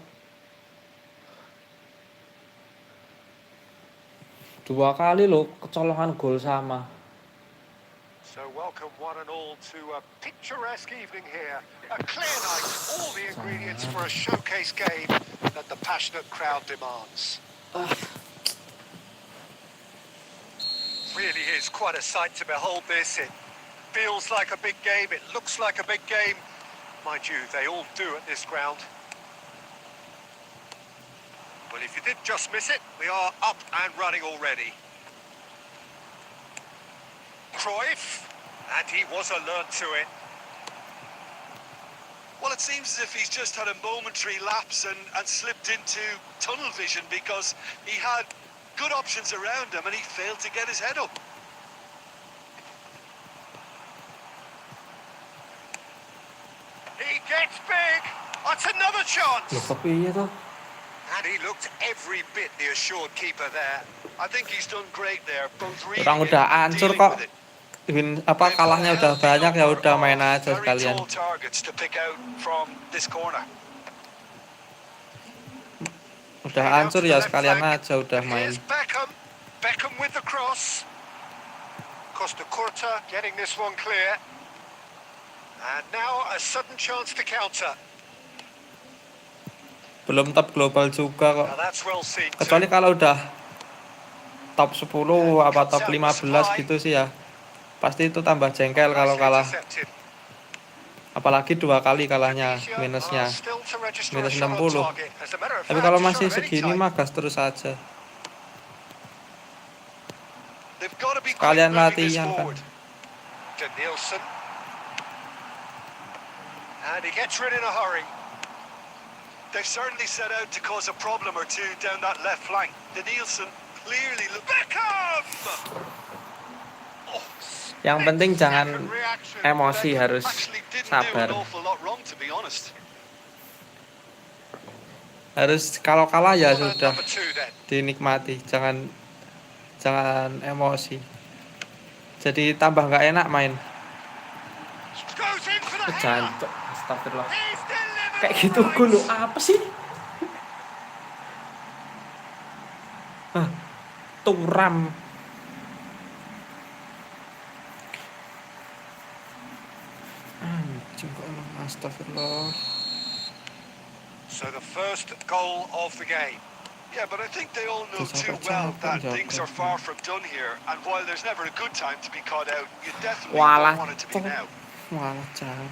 2 kali loh kecolongan gol sama. So welcome one and all to a picturesque evening here. A clear night, all the ingredients for a showcase game that the passionate crowd demands. Really is quite a sight to behold this. It feels like a big game, it looks like a big game. Mind you, they all do at this ground. Well, if you did just miss it, we are up and running already. Cruyff, and he was alert to it. Well, it seems as if he's just had a momentary lapse and slipped into tunnel vision because he had good options around him and he failed to get his head up. He gets big. That's another chance. Loh kepiye toh? And he looked every bit the assured keeper there. I think he's done great there, both reading Orang it udah and hancur dealing kok. with it. Kalahnya udah banyak ya udah main aja Very sekalian. tall targets to pick out from this corner. Udah hancur ya sekalian aja udah main. Here's Beckham. Beckham with the cross. Costa Curta getting this one clear. And now a sudden chance to counter. Belum top global juga kok. Now that's well seen. Kecuali kalau udah top 10 apa top 15 gitu sih ya. Pasti itu tambah jengkel kalau kalah. Apalagi 2 kali kalahnya minusnya. Minus 60. Tapi kalau masih segini mah gas terus aja. Sekalian latihan kan. Nielsen. And he gets rid in a hurry. They've certainly set out to cause a problem or two down that left flank. The Nielsen clearly look. Beckham! Oh, Yang penting jangan split-second reaction. emosi, Beckham harus actually didn't do an sabar. awful lot wrong, to be honest. Harus kalau kalah ya Corner sudah number 2 then. dinikmati, jangan emosi. Jadi tambah nggak enak main. Goes in for the header. Jancuk, astagfirullah. He's delivered Kayak all gitu right. gol apa sih? Turam. Anjing kok emang astagfirullah. So the first goal of the game. Yeah, but I think they all know Terus too apa well capek, that capek. things are far from done here. And while there's never a good time to be caught out, you definitely Walah, don't want it to be now. Walah jangan.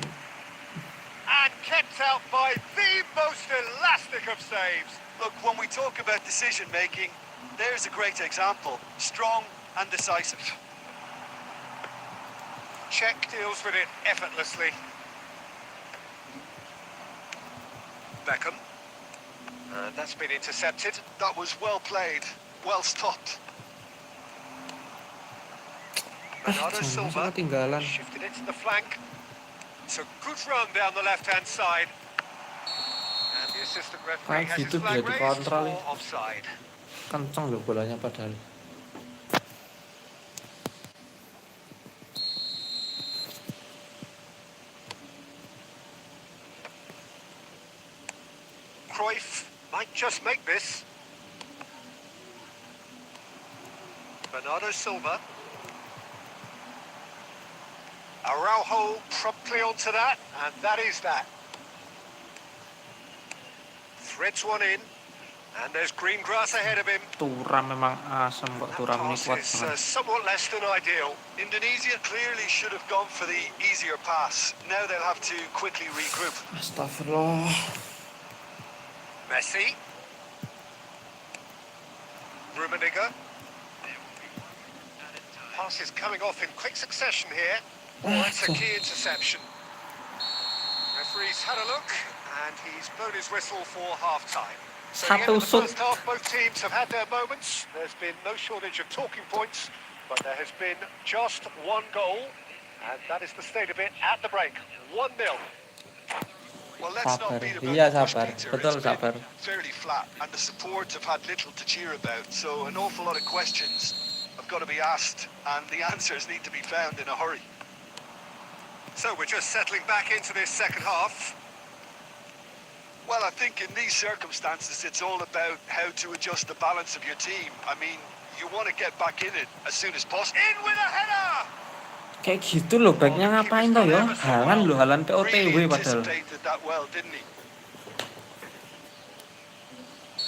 And kept out by the most elastic of saves. Look, when we talk about decision making, there's a great example. Strong and decisive. Czech deals with it effortlessly. Beckham. And that's been intercepted. That was well played, well stopped. Bernardo Jangan Silva masa ketinggalan. shifted it to the flank. It's a good run down the left-hand side. And the assistant referee Kayak has gitu his flag bisa raised dikontrol for ya. offside. Kenceng loh bolanya padahal. Cruyff might just make this. Bernardo Silva. Araujo promptly onto that, and that is that. Threads one in, and there's green grass ahead of him. Turam memang asem kok, That Turam ini pass kuat is banget. somewhat less than ideal. Indonesia clearly should have gone for the easier pass. Now they'll have to quickly regroup. Astagfirullah. Messi. Rummenigge. Pass is coming off in quick succession here. Oh, that's a key interception. Referee's had a look, and he's blown his whistle for half-time. So at the end of the Satu first half, both teams have had their moments. There's been no shortage of talking points, but there has been just one goal, and that is the state of it at the break. 1-0. Well, let's Sabar. not beat Iya, about the bush, sabar. Peter. Betul, It's been sabar. fairly flat, and the support have had little to cheer about. So an awful lot of questions have got to be asked, and the answers need to be found in a hurry. So we're just settling back into this second half. Well, I think in these circumstances, it's all about how to adjust the balance of your team. I mean, you want to get back in it as soon as possible. In with a header! Kayak gitu loh, backnya ngapain toh ya? Halan loh, halan POTW Really padahal. anticipated that well, didn't he?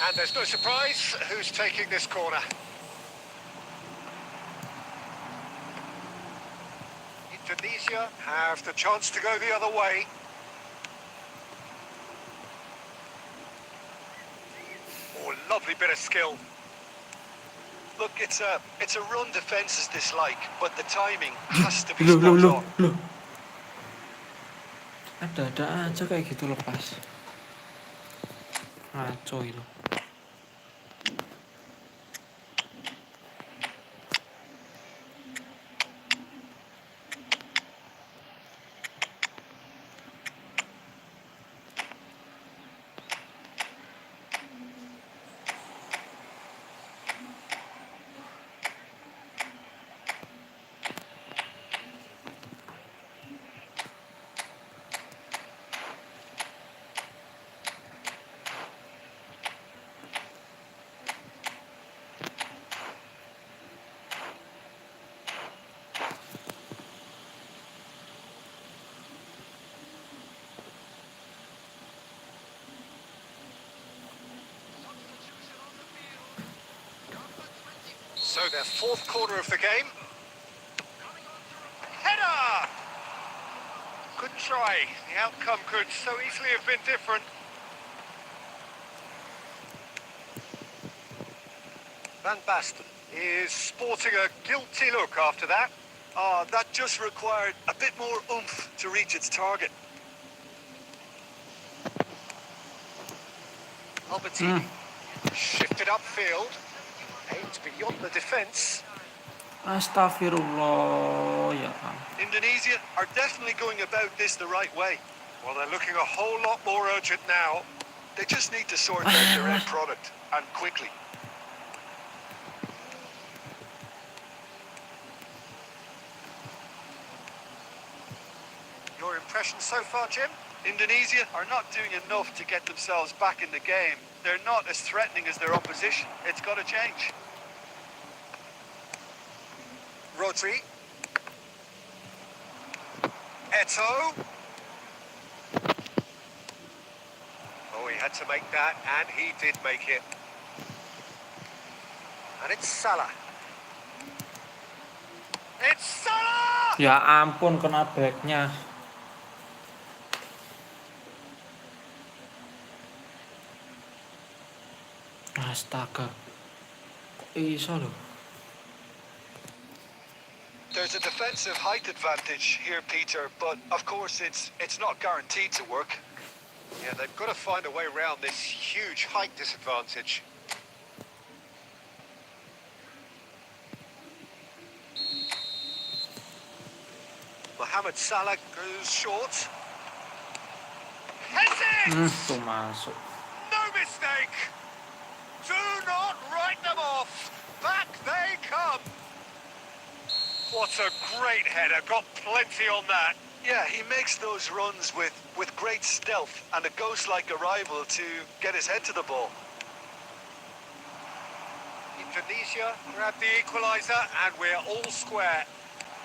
And there's no surprise who's taking this corner. Indonesia have the chance to go the other way. Oh, lovely bit of skill. Look, it's a run defence's dislike, but the timing has to be Loh, loh, spot loh, on. loh. Ada aja kayak gitu lepas. Ngaco itu. So their fourth quarter of the game. Header! Good try. The outcome could so easily have been different. Van Basten is sporting a guilty look after that. That just required a bit more oomph to reach its target. Albertini shifted upfield, aimed beyond the defence. Astagfirullah ya kan. Indonesia are definitely going about this the right way. Well, they're looking a whole lot more urgent now. They just need to sort out their end product, and quickly. Your impression so far, Jim? Indonesia are not doing enough to get themselves back in the game. They're not as threatening as their opposition. It's got to change. Rodri. Eto. Oh, he had to make that, and he did make it. And it's Salah. It's Salah! Ya ampun, kena backnya. Astaga. Kok iso lho? There's a defensive height advantage here, Peter, but of course it's not guaranteed to work. Yeah, they've got to find a way around this huge height disadvantage. Mohamed Salah goes short. Heads it! Tuh masuk. No mistake! Do not write them off! Back they come! What a great header, got plenty on that. Yeah, he makes those runs with great stealth and a ghost-like arrival to get his head to the ball. Indonesia grab the equaliser and we're all square.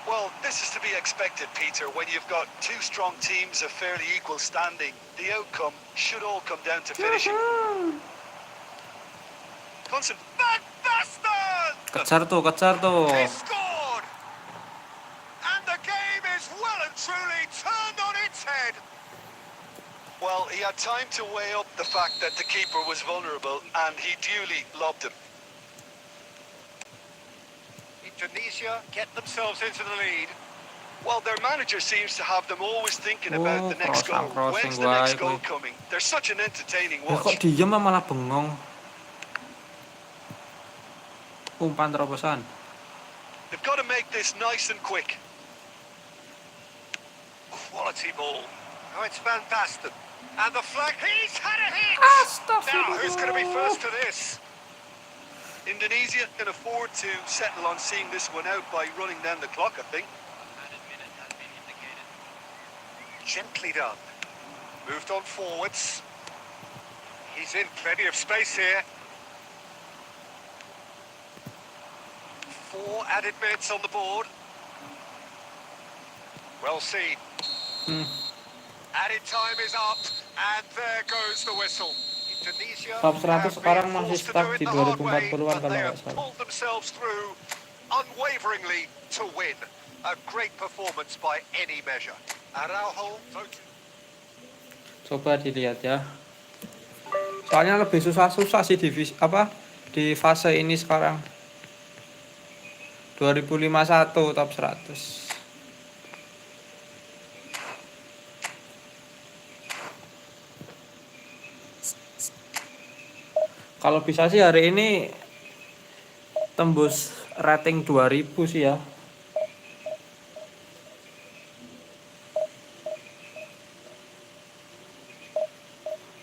Well, this is to be expected, Peter, when you've got two strong teams of fairly equal standing. The outcome should all come down to finishing. Constant. Van Basten! Kejar tuh. He scored! And the game is well and truly turned on its head. Well, he had time to weigh up the fact that the keeper was vulnerable, and he duly lobbed him. Indonesia get themselves into the lead. Well, their manager seems to have them always thinking about the next goal. Crossing, When's the next goal wide. coming? They're such an entertaining Ya kok watch. diem malah bengong. Umpan terobosan. They've got to make this nice and quick. Quality ball. Now it's Van Basten. And the flag, he's had a hit! Now, who's going to be first to this? Indonesia can afford to settle on seeing this one out by running down the clock, I think. Gently done. Moved on forwards. He's in plenty of space here. 4 added minutes on the board. Well seen. Added time is up, and there goes the whistle. Indonesia Top 100 have sekarang been masih forced to stuck do it di the hard 2040-an way, kalau but they nggak have salah. pulled themselves through unwaveringly to win. A great performance by any measure. Araujo voted. Coba dilihat ya. Soalnya lebih susah-susah sih di fase ini sekarang. 2051 top 100. Kalau bisa sih hari ini tembus rating 2000 sih ya.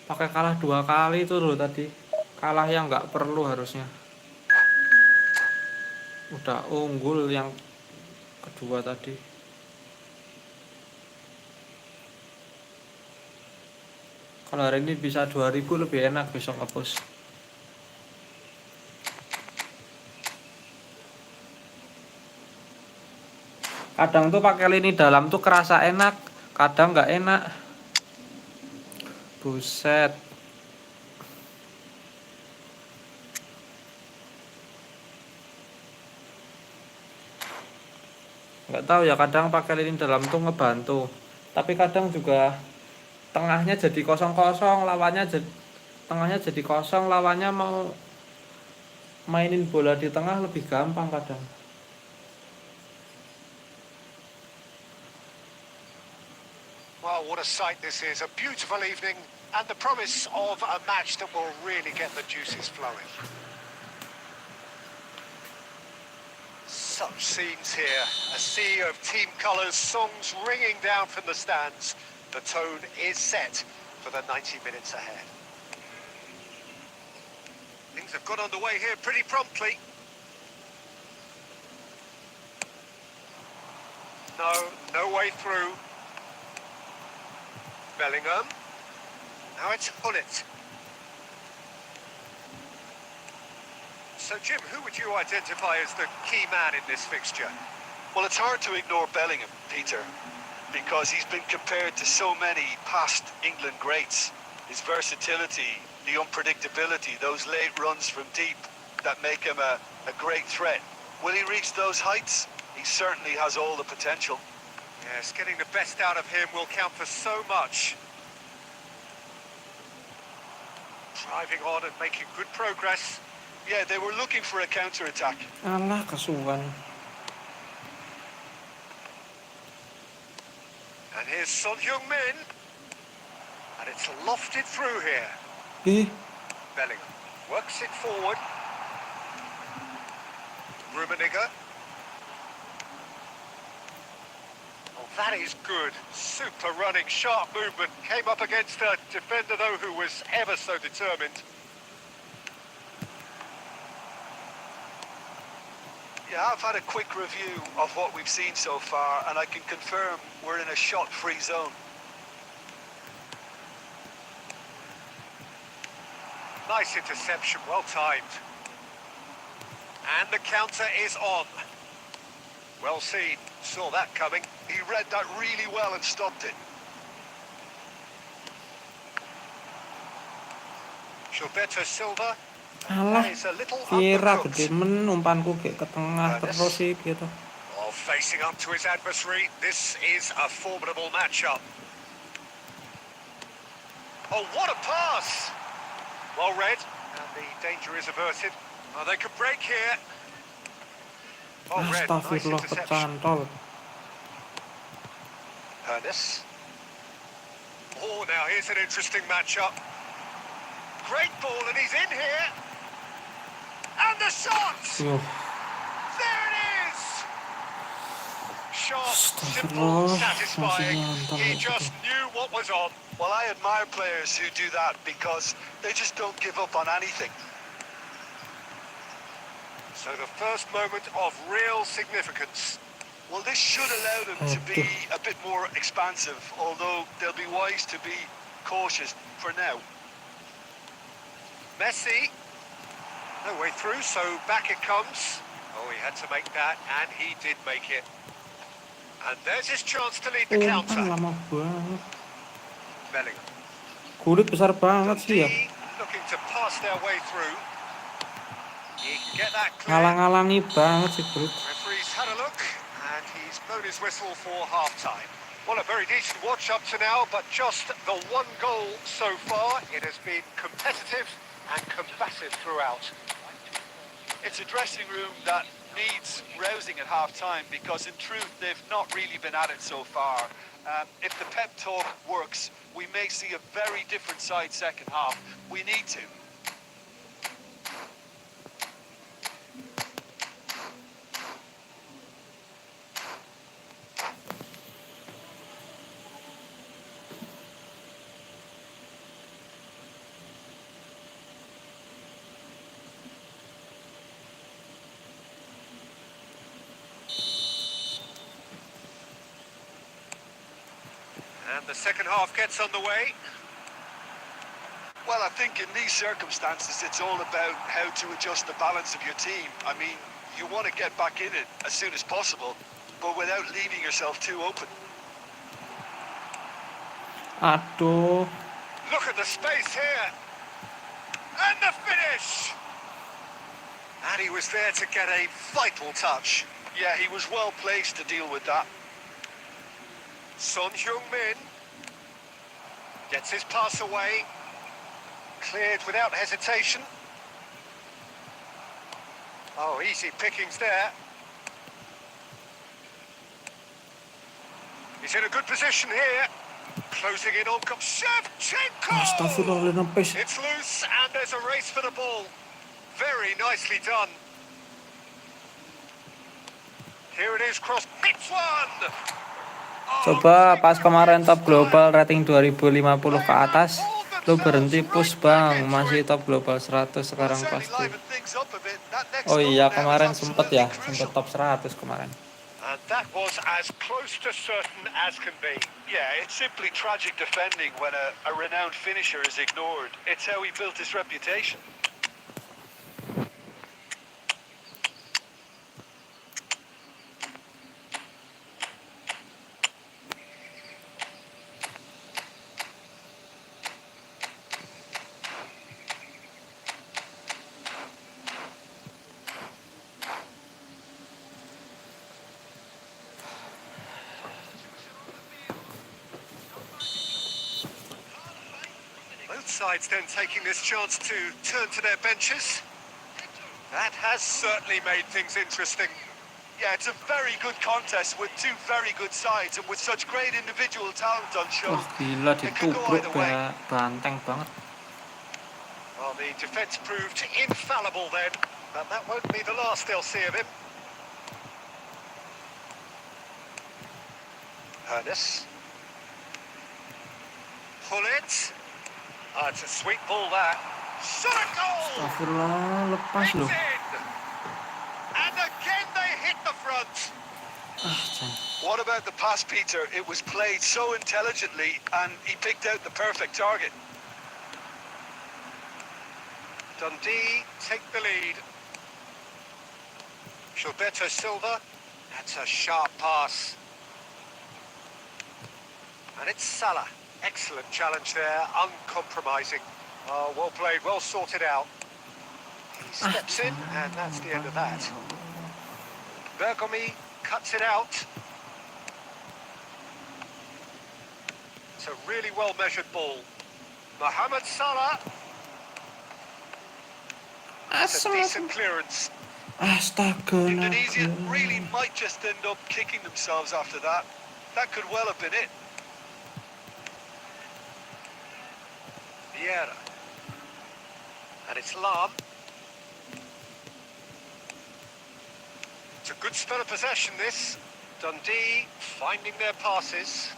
Pakai kalah 2 kali itu loh tadi. Kalah yang nggak perlu harusnya. Udah unggul yang kedua tadi. Kalau hari ini bisa 2000 lebih enak besok ngepush. Kadang tuh pakai lini dalam tuh kerasa enak, kadang nggak enak. Buset. Nggak tahu ya, kadang pakai lini dalam tuh ngebantu. Tapi kadang juga tengahnya jadi kosong-kosong, tengahnya jadi kosong, lawannya mau mainin bola di tengah lebih gampang kadang. Well, what a sight this is. A beautiful evening and the promise of a match that will really get the juices flowing. Such scenes here. A sea of team colours, songs ringing down from the stands. The tone is set for the 90 minutes ahead. Things have got underway here pretty promptly. No way through. Bellingham. Now it's Hullet. So, Jim, who would you identify as the key man in this fixture? Well, it's hard to ignore Bellingham, Peter, because he's been compared to so many past England greats. His versatility, the unpredictability, those late runs from deep that make him a great threat. Will he reach those heights? He certainly has all the potential. Yes, getting the best out of him will count for so much. Driving on and making good progress. Yeah, they were looking for a counter-attack. Alah, kasuhan. And here's Son Heung-min. And it's lofted through here. Eh, Bellingham works it forward. Rummenigge. Oh, that is good. Super running, sharp movement. Came up against a defender, though, who was ever so determined. Yeah, I've had a quick review of what we've seen so far, and I can confirm we're in a shot-free zone. Nice interception, well timed. And the counter is on. Well seen, saw that coming. He read that really well and stopped it. Gilberto Silva. alah. That is a little Kira undercooked. gede men umpanku kayak ke tengah terus sih gitu. Oh, facing up to his adversary, this is a formidable matchup. Oh, what a pass! Well read, and the danger is averted. Oh, they could break here. Oh, read, nice Astagfirullah, interception. kecantol. Ernest. Oh, now here's an interesting matchup. Great ball, and he's in here. And the shot! Yuh, There it is! Sharp, simple, Astagfirullah, satisfying. masih nyantol He gitu. just knew what was on. Well, I admire players who do that because they just don't give up on anything. So the first moment of real significance. Well, this should allow them to be a bit more expansive, although they'll be wise to be cautious for now. Messi. No way through, so back it comes. Oh, he had to make that, and he did make it. And there's his chance to lead the Umpan counter. lama banget. Bellingham. Kulit besar banget sih ya. Dundee looking to pass their way through. He can get that clear. Ngalang-ngalangi banget sih kulit. Referee's had a look, and he's blown his whistle for half-time. Well, a very decent watch up to now, but just the one goal so far. It has been competitive and combative throughout. It's a dressing room that needs rousing at half-time because, in truth, they've not really been at it so far. If the pep talk works, we may see a very different side second half. We need to. And the second half gets underway. Well, I think in these circumstances, it's all about how to adjust the balance of your team. I mean, you want to get back in it as soon as possible, but without leaving yourself too open. Aduh. Look at the space here. And the finish! And he was there to get a vital touch. Yeah, he was well placed to deal with that. Son Heung-min gets his pass away. Cleared without hesitation. Oh, easy pickings there. He's in a good position here. Closing in on Shevchenko! Astagfirullah, nempes. It's loose and there's a race for the ball. Very nicely done. Here it is, cross. It's one! Coba pas kemarin top global rating 2050 ke atas, lu berhenti push bang, masih top global 100 Well, it sekarang certainly pasti. livened things up a bit. That next Oh goal iya now is kemarin sempet absolutely sempet crucial. top 100 kemarin. And that was as close to certain as can be. Yeah, it's simply tragic defending when a renowned finisher is ignored. It's how he built his reputation. Both sides then taking this chance to turn to their benches. That has certainly made things interesting. Yeah, it's a very good contest with two very good sides and with such great individual talent on show. Wah gila It could go ditubruk either way. banteng banget. Well, the defence proved infallible then, but that won't be the last they'll see of him. Ernest. Pull it. Oh, it's a sweet ball that. Shot a goal! Astagfirullah, lepas It's loh. in! And again they hit the front. Jan. What about the pass, Peter? It was played so intelligently and he picked out the perfect target. Dundee take the lead. Gilberto Silva. That's a sharp pass. And it's Salah. Excellent challenge there, uncompromising. Oh, well played, well sorted out. He steps in, and that's the end of that. Bergomi cuts it out. It's a really well-measured ball. Mohamed Salah. It's a decent clearance. Astaga. Indonesia naga. really might just end up kicking themselves after that. That could well have been it. Vieira. And it's Lam. It's a good spell of possession, this. Dundee finding their passes.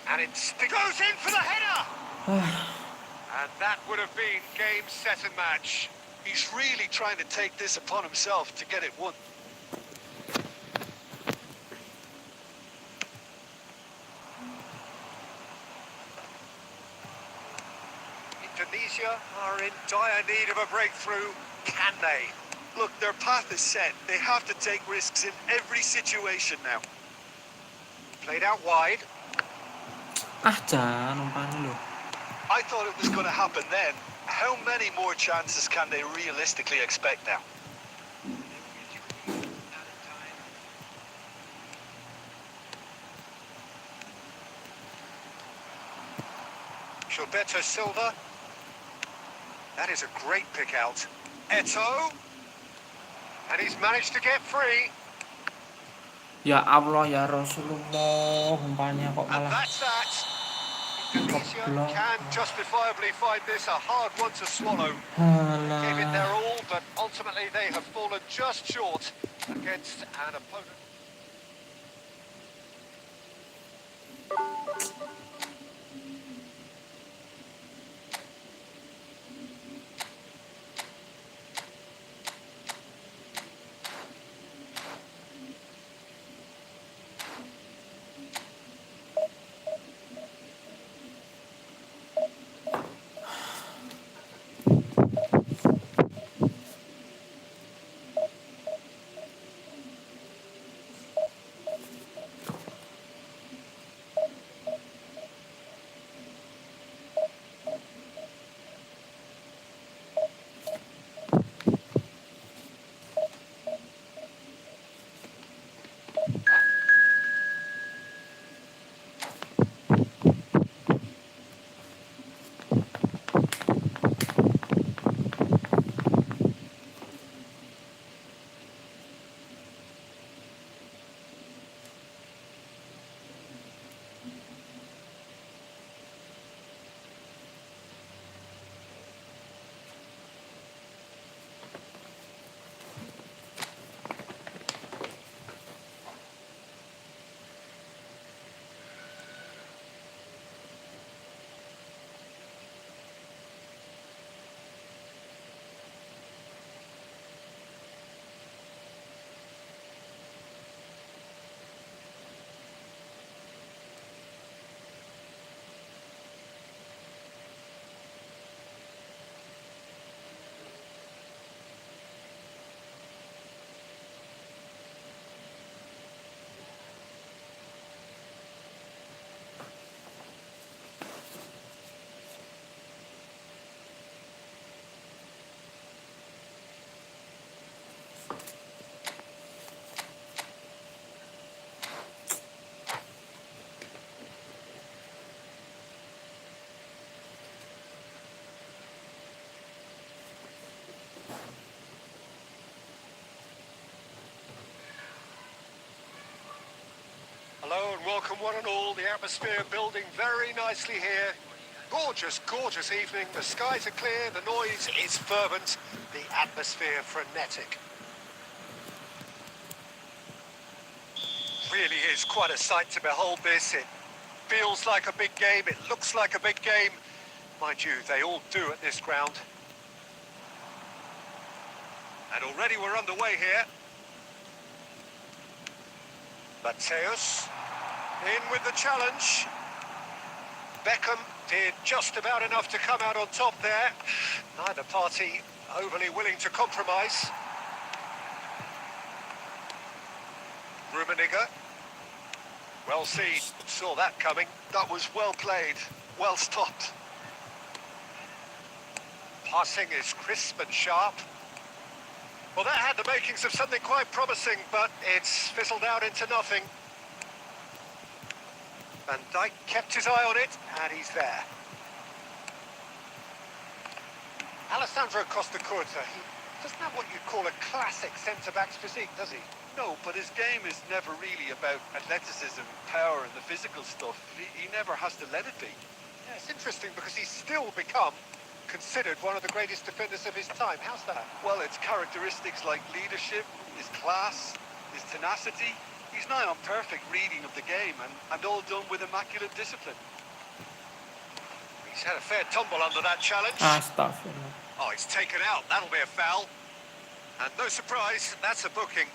And it goes in for the header! And that would have been game, set and match. He's really trying to take this upon himself to get it won. Indonesia are in dire need of a breakthrough. Can they? Look, their path is set. They have to take risks in every situation now. Played out wide. Jan umpan loh. I thought it was going to happen then. How many more chances can they realistically expect now? Gilberto Silva. That is a great pick out. Eto'o. And he's managed to get free. Ya Allah ya Rasulullah, umpannya kok And malah that's that. Indonesia can justifiably find this a hard one to swallow. Gave it their Alah. all, but ultimately they have fallen just short against an opponent. welcome one and all. The atmosphere building very nicely here. Gorgeous, gorgeous evening. The skies are clear, the noise is fervent, the atmosphere frenetic. Really is quite a sight to behold this. It feels like a big game, it looks like a big game. Mind you, they all do at this ground. And already we're underway here. Mateus in with the challenge. Beckham did just about enough to come out on top there. Neither party overly willing to compromise. Rummenigge. Well seen, saw that coming. That was well played, well stopped. Passing is crisp and sharp. Well, that had the makings of something quite promising, but it's fizzled out into nothing. Van Dijk kept his eye on it, and he's there. Alessandro Costa Curta, he doesn't have what you'd call a classic centre-back's physique, does he? No, but his game is never really about athleticism, power and the physical stuff. He never has to let it be. Yeah, it's interesting because he's still become considered one of the greatest defenders of his time. How's that? Well, it's characteristics like leadership, his class, his tenacity. He's nigh on perfect reading of the game and all done with immaculate discipline. He's had a fair tumble under that challenge. Astagfirullah. Oh, he's taken out. That'll be a foul. And no surprise, that's a booking.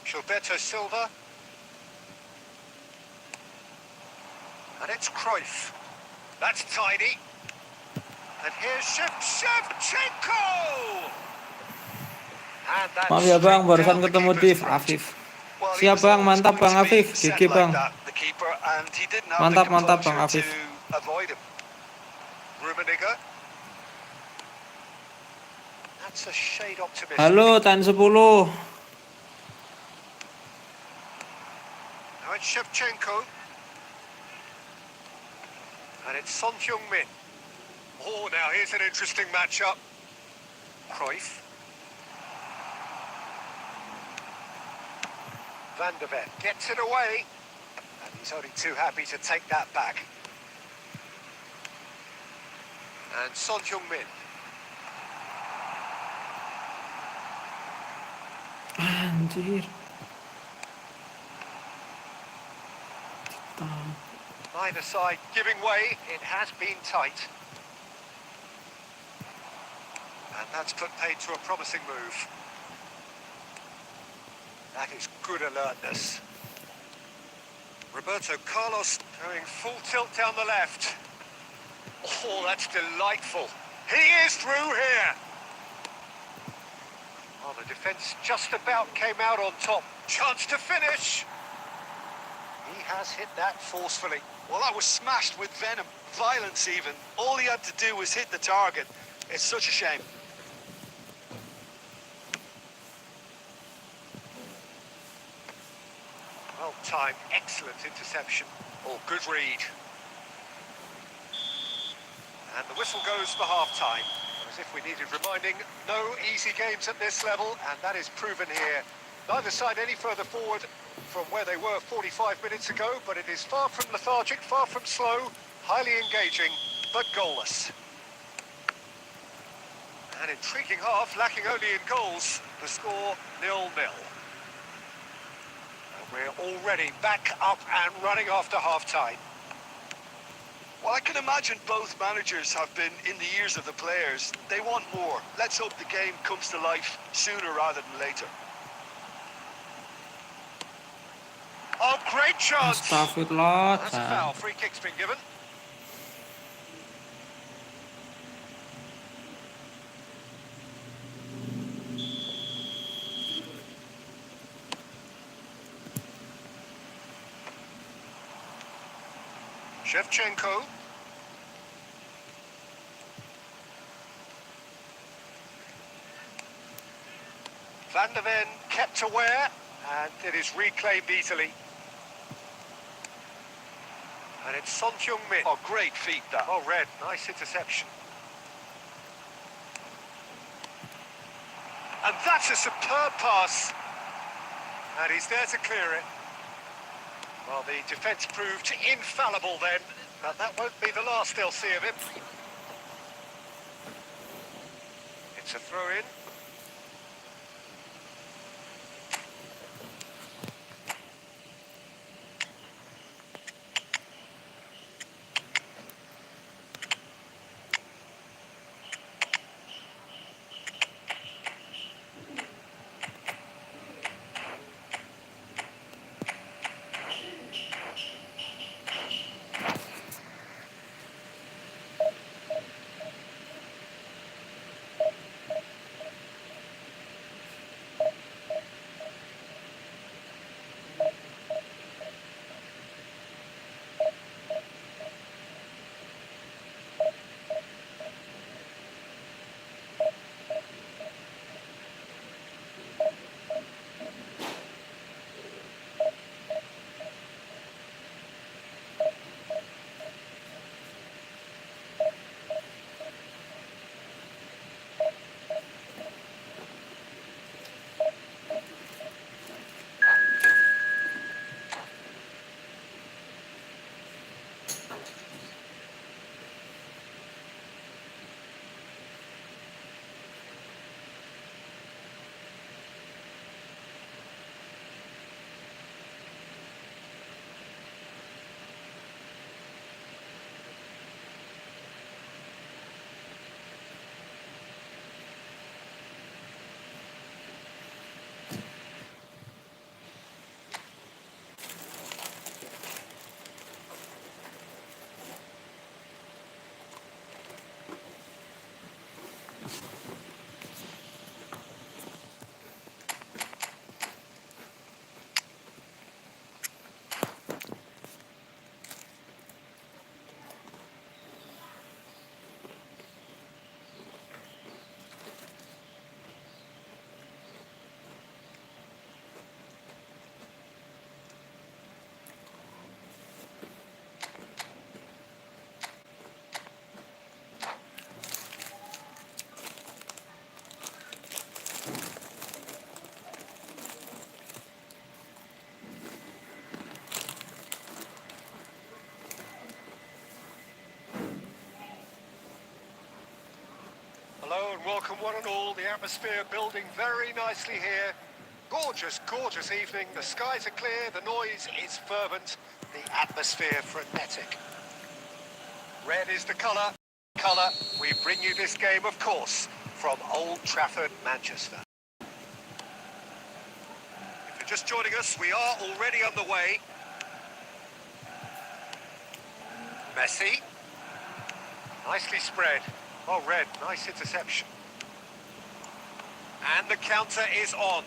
Gilberto Silva. And it's Cruyff. That's tidy. And here's Shevchenko! And that's Maaf ya bang, straight barusan down the ketemu keeper's Div, throat. Afif. Well, he Siap was bang, always mantap going bang to be Afif, set gigi like bang. that, the keeper, and he didn't have Mantap, the mantap, Bang composure Afif. to avoid him. Rummenigge. That's a shade optimistic. Halo, Tan 10. Now it's Shevchenko. And it's Son Heung-min. Oh, now here's an interesting matchup. Cruyff. Van der Ven gets it away. And he's only too happy to take that back. And Son Heung-min. Anjir. Neither side giving way. It has been tight. And that's put paid to a promising move. That is good alertness. Roberto Carlos going full tilt down the left. Oh, that's delightful. He is through here. Oh, the defence just about came out on top. Chance to finish. He has hit that forcefully. Well, that was smashed with venom, violence even. All he had to do was hit the target. It's such a shame. Well timed, excellent interception. Oh, good read. And the whistle goes for half-time. As if we needed reminding, no easy games at this level, and that is proven here. Neither side any further forward from where they were 45 minutes ago, but it is far from lethargic, far from slow, highly engaging, but goalless. An intriguing half, lacking only in goals. The score 0-0. And we're already back up and running after half-time. Well, I can imagine both managers have been in the ears of the players. They want more. Let's hope the game comes to life sooner rather than later. Oh, great chance! Astagfirullah. That's a foul. Free kick's been given. Shevchenko. Van der Ven kept aware, and it is reclaimed easily. And it's Son Heung-min. Oh, great feat that. Oh, red. Nice interception. And that's a superb pass. And he's there to clear it. Well, the defence proved infallible then, but that won't be the last they'll see of him. It's a throw-in. Hello and welcome one and all. The atmosphere building very nicely here. Gorgeous, gorgeous evening. The skies are clear, the noise is fervent, the atmosphere frenetic. Red is the colour. We bring you this game, of course, from Old Trafford, Manchester. If you're just joining us, we are already underway. Messi. Nicely spread. Oh, Red, nice interception. And the counter is on.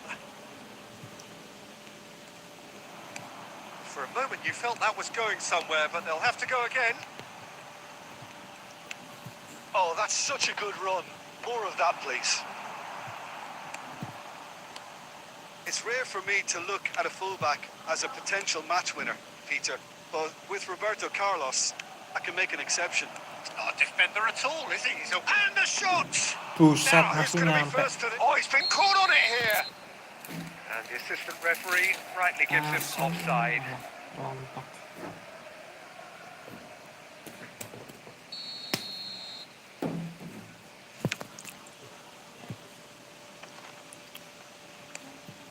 For a moment you felt that was going somewhere, but they'll have to go again. Oh, that's such a good run. More of that, please. It's rare for me to look at a fullback as a potential match winner, Peter, but with Roberto Carlos, I can make an exception. He's not a defender at all, is he? And the shot! Buset, Now, who's masih going to be nyampe. first to the... Oh, he's been caught on it here! And the assistant referee rightly gives him offside. Lompat.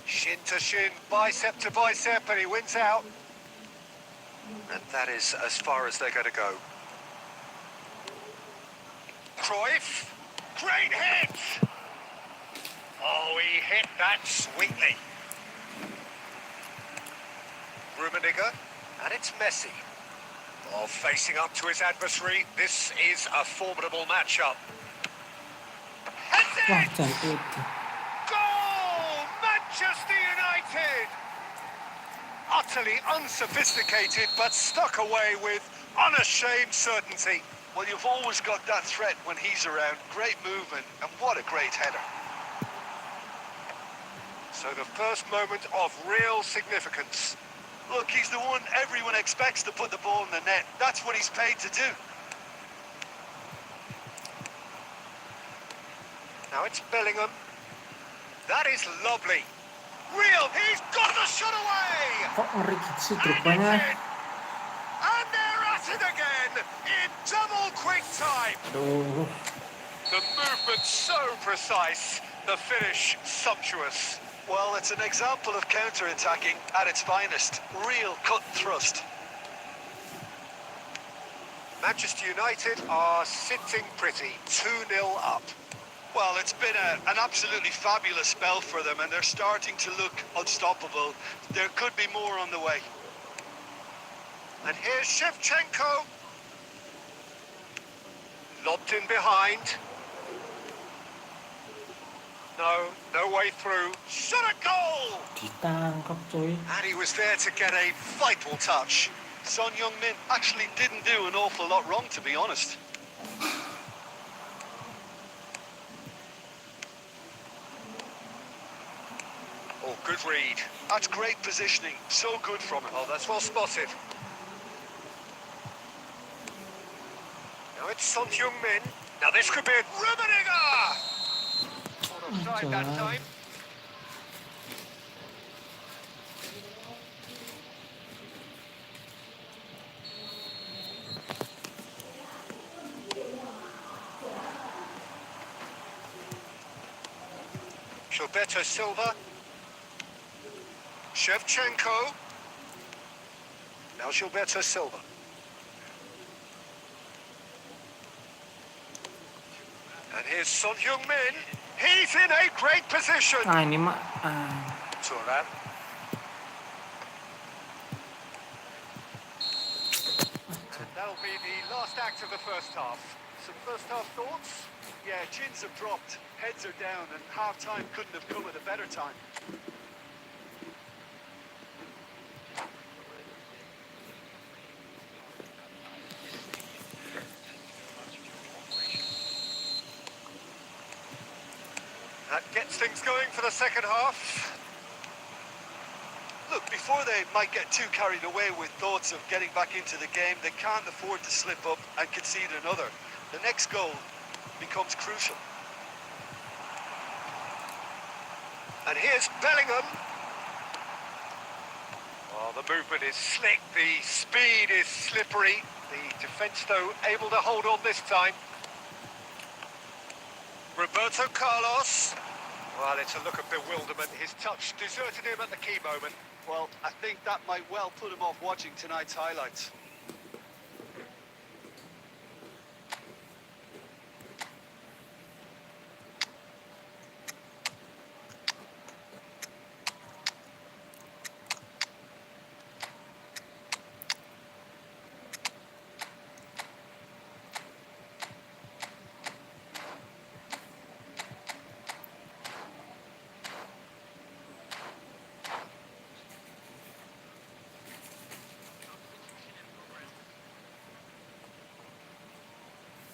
Shin to shin, bicep to bicep, and he wins out. And that is as far as they're going to go. Cruyff, great hit! Oh, he hit that sweetly. Rummenigge, and it's Messi. Oh, facing up to his adversary, this is a formidable matchup. Wah, Heads jam it! itu. Goal! Manchester United! Utterly unsophisticated, but stuck away with unashamed certainty. Well, you've always got that threat when he's around. Great movement, and what a great header. So the first moment of real significance. Look, he's the one everyone expects to put the ball in the net. That's what he's paid to do. Now it's Bellingham. That is lovely. Real, he's got the shot away! Kok ngeri gitu sih And it's dribblenya? in! And they're at it again in double quick time. Aduh. The movement so precise, the finish sumptuous. Well, it's an example of counter-attacking at its finest. Real cut and thrust. Manchester United are sitting pretty, 2-0 up. Well, it's been an absolutely fabulous spell for them, and they're starting to look unstoppable. There could be more on the way. And here's Shevchenko. Lobbed in behind. No way through. Shot at goal! Ditangkap coy. And he was there to get a vital touch. Son Heung-min actually didn't do an awful lot wrong, to be honest. Oh, good read. That's great positioning. So good from him. Oh, that's well spotted. Now it's Son Heung-min. Now this could be a Rummenigge! Not offside that time. Gilberto Silva. Shevchenko. Now Gilberto Silva. And here's Son Heung-min. He's in a great position. Ah ini mah. Turan. And that'll be the last act of the first half. Some first half thoughts? Yeah, chins have dropped, heads are down, and half-time couldn't have come at a better time. That gets things going for the second half. Look, before they might get too carried away with thoughts of getting back into the game, they can't afford to slip up and concede another. The next goal becomes crucial. And here's Bellingham. Oh, the movement is slick, the speed is slippery. The defence, though, able to hold on this time. Roberto Carlos. Well, it's a look of bewilderment. His touch deserted him at the key moment. Well, I think that might well put him off watching tonight's highlights.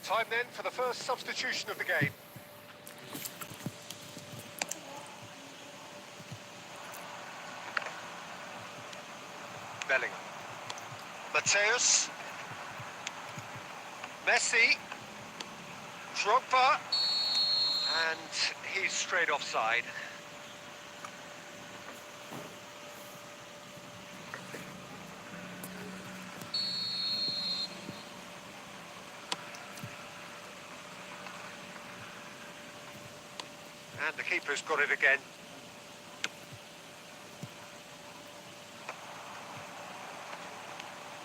Time then for the first substitution of the game. Bellingham. Mateus. Messi. Drogba. And he's straight offside. And the keeper's got it again.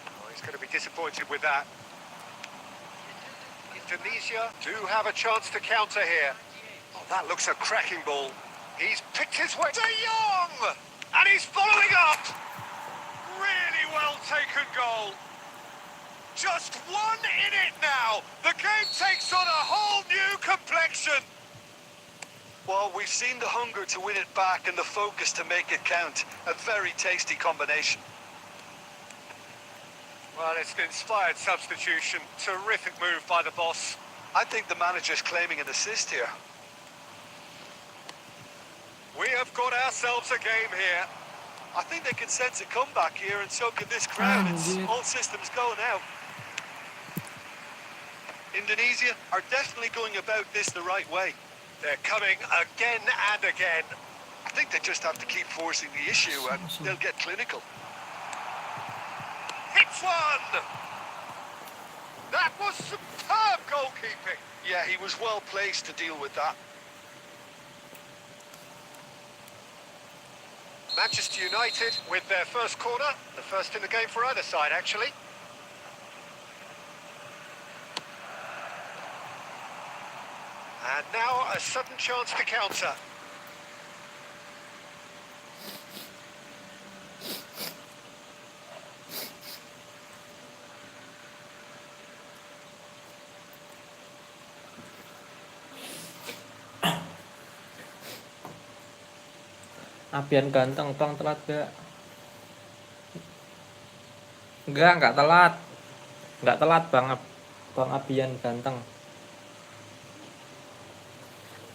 Oh, he's going to be disappointed with that. Indonesia do have a chance to counter here. Oh, that looks a cracking ball. He's picked his way. De Jong! And he's following up! Really well taken goal. Just one in it now. The game takes on a whole new complexion. Well, we've seen the hunger to win it back and the focus to make it count. A very tasty combination. Well, it's an inspired substitution. Terrific move by the boss. I think the manager's claiming an assist here. We have got ourselves a game here. I think they can sense a comeback here, and so can this crowd. It's all systems go now. Indonesia are definitely going about this the right way. They're coming again and again. I think they just have to keep forcing the issue and they'll get clinical. Hits one! That was superb goalkeeping. Yeah, he was well placed to deal with that. Manchester United with their first corner, the first in the game for either side, actually. And now a sudden chance to counter. Abian ganteng, Bang, telat gak? Enggak telat. Enggak telat, Bang Abian ganteng.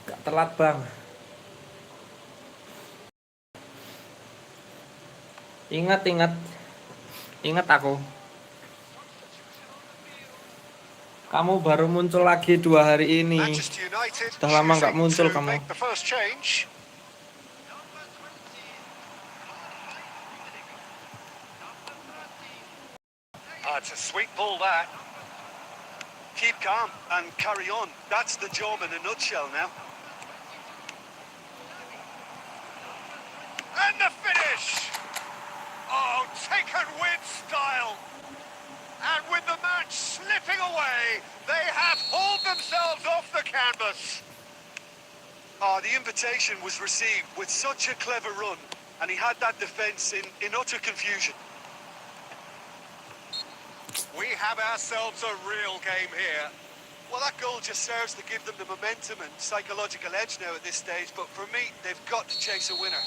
Enggak telat, Bang. Ingat aku. Kamu baru muncul lagi 2 hari ini. Manchester United Sudah lama nggak muncul choosing to kamu. make the first change. It's a sweet ball, that. Keep calm and carry on. That's the job in a nutshell now. And the finish! Oh, taken with style. And with the match slipping away, they have hauled themselves off the canvas. Oh, the invitation was received with such a clever run, and he had that defence in utter confusion. We have ourselves a real game here. Well, that goal just serves to give them the momentum and psychological edge now at this stage, but for me, they've got to chase a winner.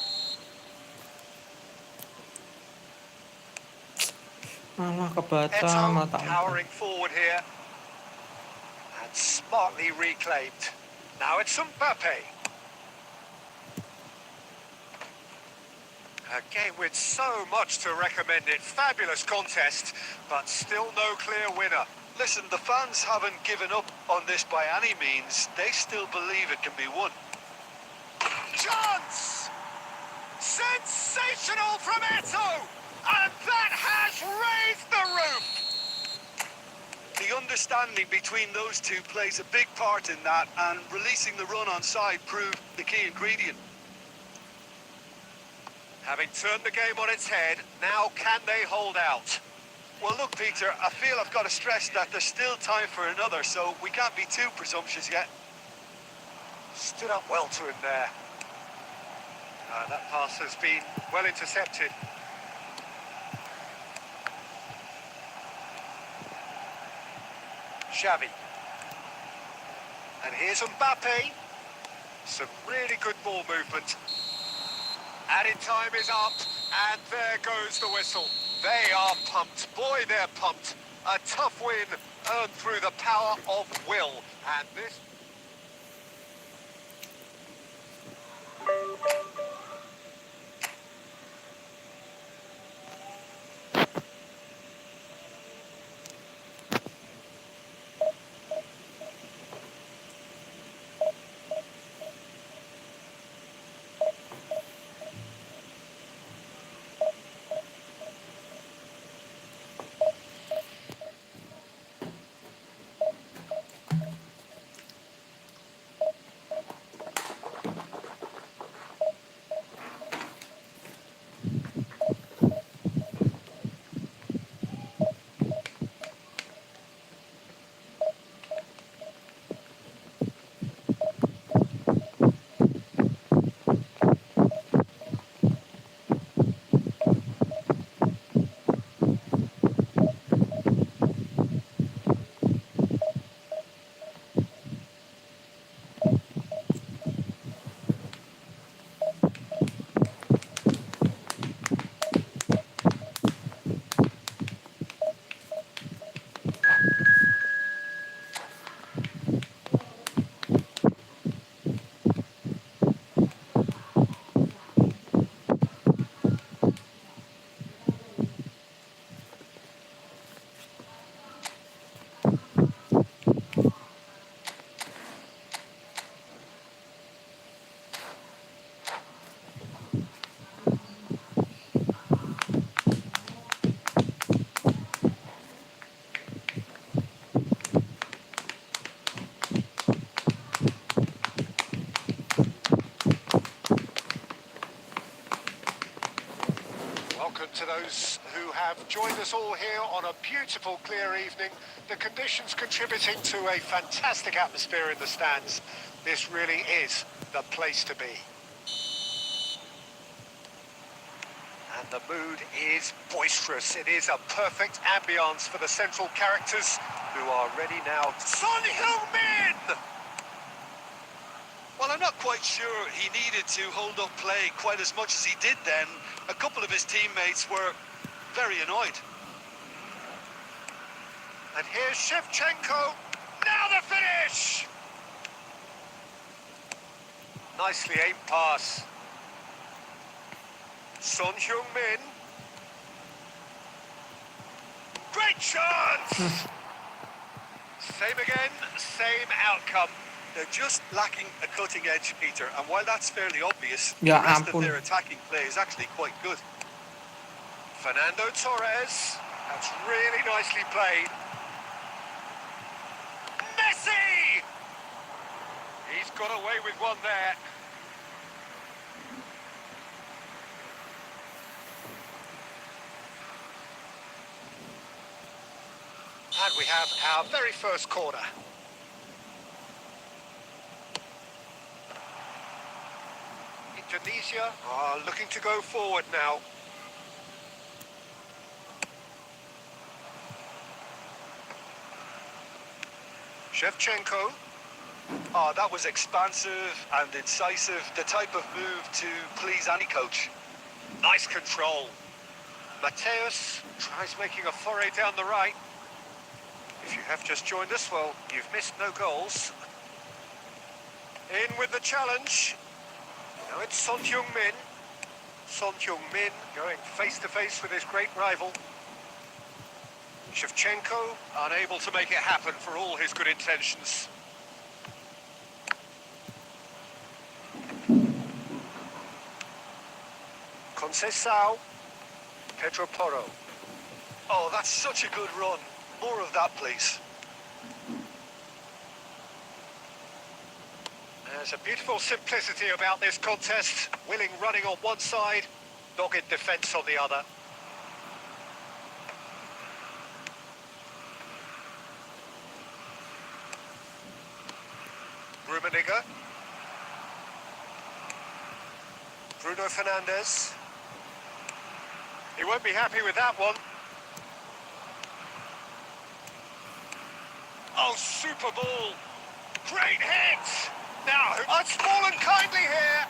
Malah kebaca Eto mata. powering forward here. And smartly reclaimed. Now it's Mbappe. A game with so much to recommend it. Fabulous contest, but still no clear winner. Listen, the fans haven't given up on this by any means. They still believe it can be won. Chance! Sensational from Eto! And that has raised the roof! The understanding between those two plays a big part in that, and releasing the run on side proved the key ingredient. Having turned the game on its head, now can they hold out? Well, look, Peter, I feel I've got to stress that there's still time for another, so we can't be too presumptuous yet. Stood up well to him there. That pass has been well intercepted. Xavi. And here's Mbappe. Some really good ball movement. Added time is up, and there goes the whistle. They are pumped. Boy, they're pumped. A tough win earned through the power of will. And this... to those who have joined us all here on a beautiful, clear evening. The conditions contributing to a fantastic atmosphere in the stands. This really is the place to be. And the mood is boisterous. It is a perfect ambience for the central characters who are ready now. Son Heung-min! Well, I'm not quite sure he needed to hold up play quite as much as he did then. A couple of his teammates were very annoyed. And here's Shevchenko. Now the finish! Nicely aimed pass. Son Heung-min. Great chance! Same again, same outcome. They're just lacking a cutting edge, Peter, and while that's fairly obvious, Ya the rest ampun. of their attacking play is actually quite good. Fernando Torres. That's really nicely played. Messi! He's got away with one there. And we have our very first corner. Indonesia are looking to go forward now. Shevchenko. Oh, that was expansive and incisive, the type of move to please any coach. Nice control. Mateus tries making a foray down the right. If you have just joined us, well, you've missed no goals. In with the challenge. Now it's Son Heung-min. Son Heung-min going face-to-face with his great rival. Shevchenko unable to make it happen for all his good intentions. Conceição. Pedro Porro. Oh, that's such a good run. More of that, please. There's a beautiful simplicity about this contest. Willing running on one side, dogged defence on the other. Rummenigge. Bruno Fernandes. He won't be happy with that one. Oh, super ball. Great hit! Now, it's fallen kindly here.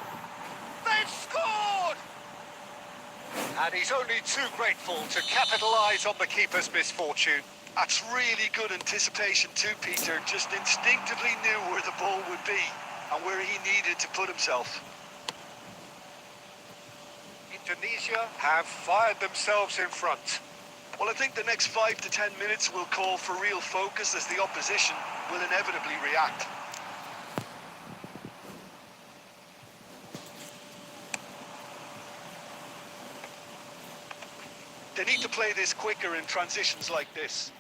They've scored! And he's only too grateful to capitalise on the keeper's misfortune. That's really good anticipation too, Peter. Just instinctively knew where the ball would be and where he needed to put himself. Indonesia have fired themselves in front. Well, I think the next 5 to 10 minutes will call for real focus as the opposition will inevitably react. They need to play this quicker in transitions like this.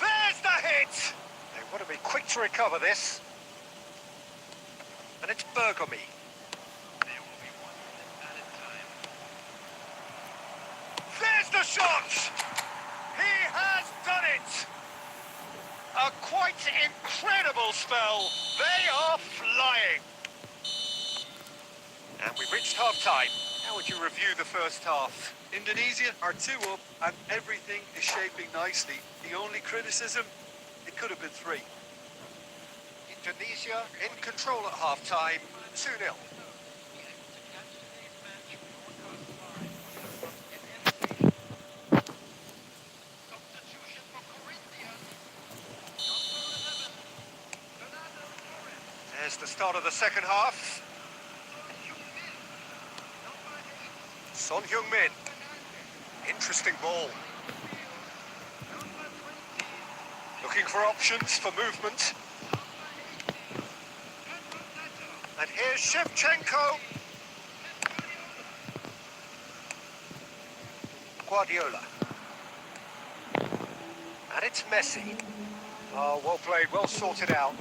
There's the hit! They want to be quick to recover this. And it's Bergomi. There's the shot! He has done it! A quite incredible spell. They are flying. And we've reached half-time. How would you review the first half? Indonesia are 2 up and everything is shaping nicely. The only criticism, it could have been 3. Indonesia in control at half-time, 2-0. There's the start of the second half. Son Heung-min. Interesting ball. Looking for options for movement. And here's Shevchenko. Guardiola. And it's Messi. Oh, well played, well sorted out.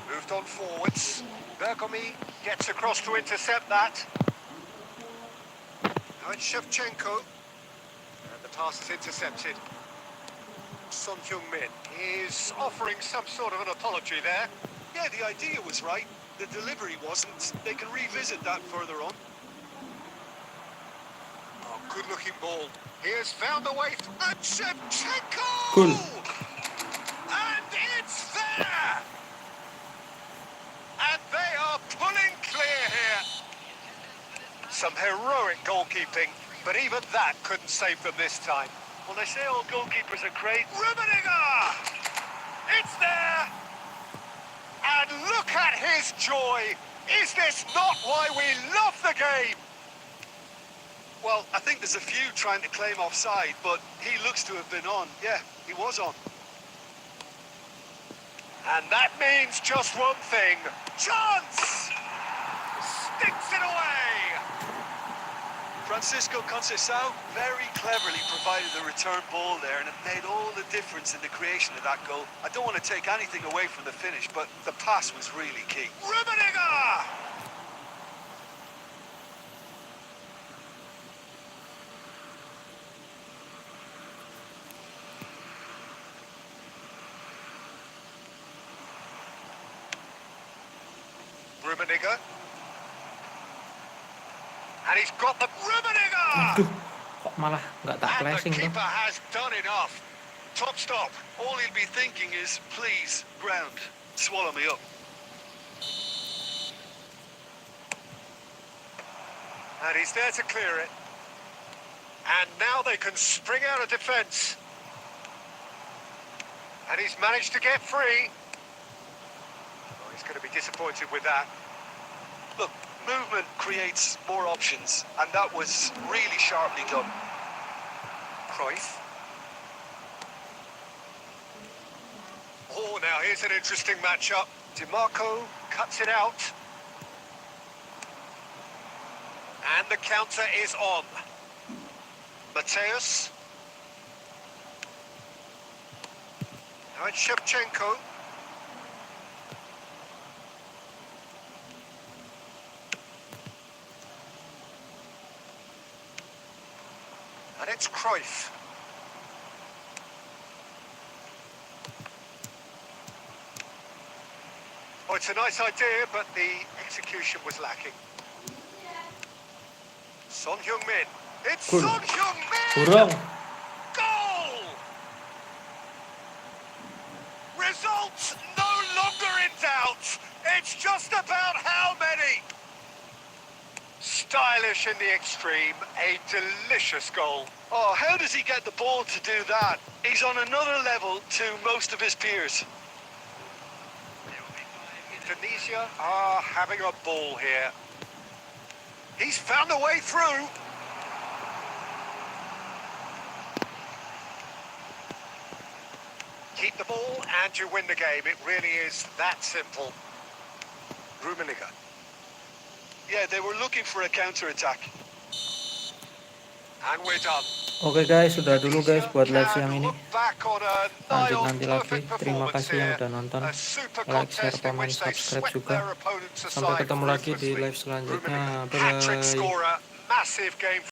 Moved on forwards. Bergomi gets across to intercept that. Now it's Shevchenko. And the pass is intercepted. Son Heung-min is offering some sort of an apology there. Yeah, the idea was right. The delivery wasn't. They can revisit that further on. Oh, good-looking ball. He has found a way. And Shevchenko! Cool. And it's there! And they are pulling clear here. Some heroic goalkeeping, but even that couldn't save them this time. Well, they say all goalkeepers are great. Rummenigge! It's there! And look at his joy! Is this not why we love the game? Well, I think there's a few trying to claim offside, but he looks to have been on. Yeah, he was on. And that means just one thing. Chance! Sticks it away! Francisco Conceição very cleverly provided the return ball there, and it made all the difference in the creation of that goal. I don't want to take anything away from the finish, but the pass was really key. Rummenigge! Rummenigge. And he's got the Rummenigge! Aduh, kok malah nggak tak And the flashing tuh. keeper has done enough. Top stop. All he'll be thinking is, please, ground, swallow me up. And he's there to clear it. And now they can spring out of defence. And he's managed to get free. Oh, he's going to be disappointed with that. Look, movement creates more options, and that was really sharply done. Cruyff. Oh, now here's an interesting matchup. DiMarco cuts it out. And the counter is on. Mateus. Now it's Shevchenko. And it's Cruyff. Oh, it's a nice idea, but the execution was lacking. Son Heung-min. It's Cool. Son Heung-min! Burung. Goal! Results no longer in doubt. It's just about how many. Stylish in the extreme, a delicious goal. Oh, how does he get the ball to do that? He's on another level to most of his peers. Indonesia are having a ball here. He's found a way through. Keep the ball and you win the game. It really is that simple. Rummenigge. Yeah, they were looking for a counter-attack. And we're done. Oke guys, sudah dulu guys buat live siang ini. Look back on a Lanjut nigh-on nanti lagi. perfect Terima performance kasih yang here. udah nonton. A super Like, share, contest in komen, which they subscribe swept juga. their opponents Sampai aside ketemu lagi di ruthlessly. live selanjutnya. Rummenigge, hat-trick Bye. scorer, massive game.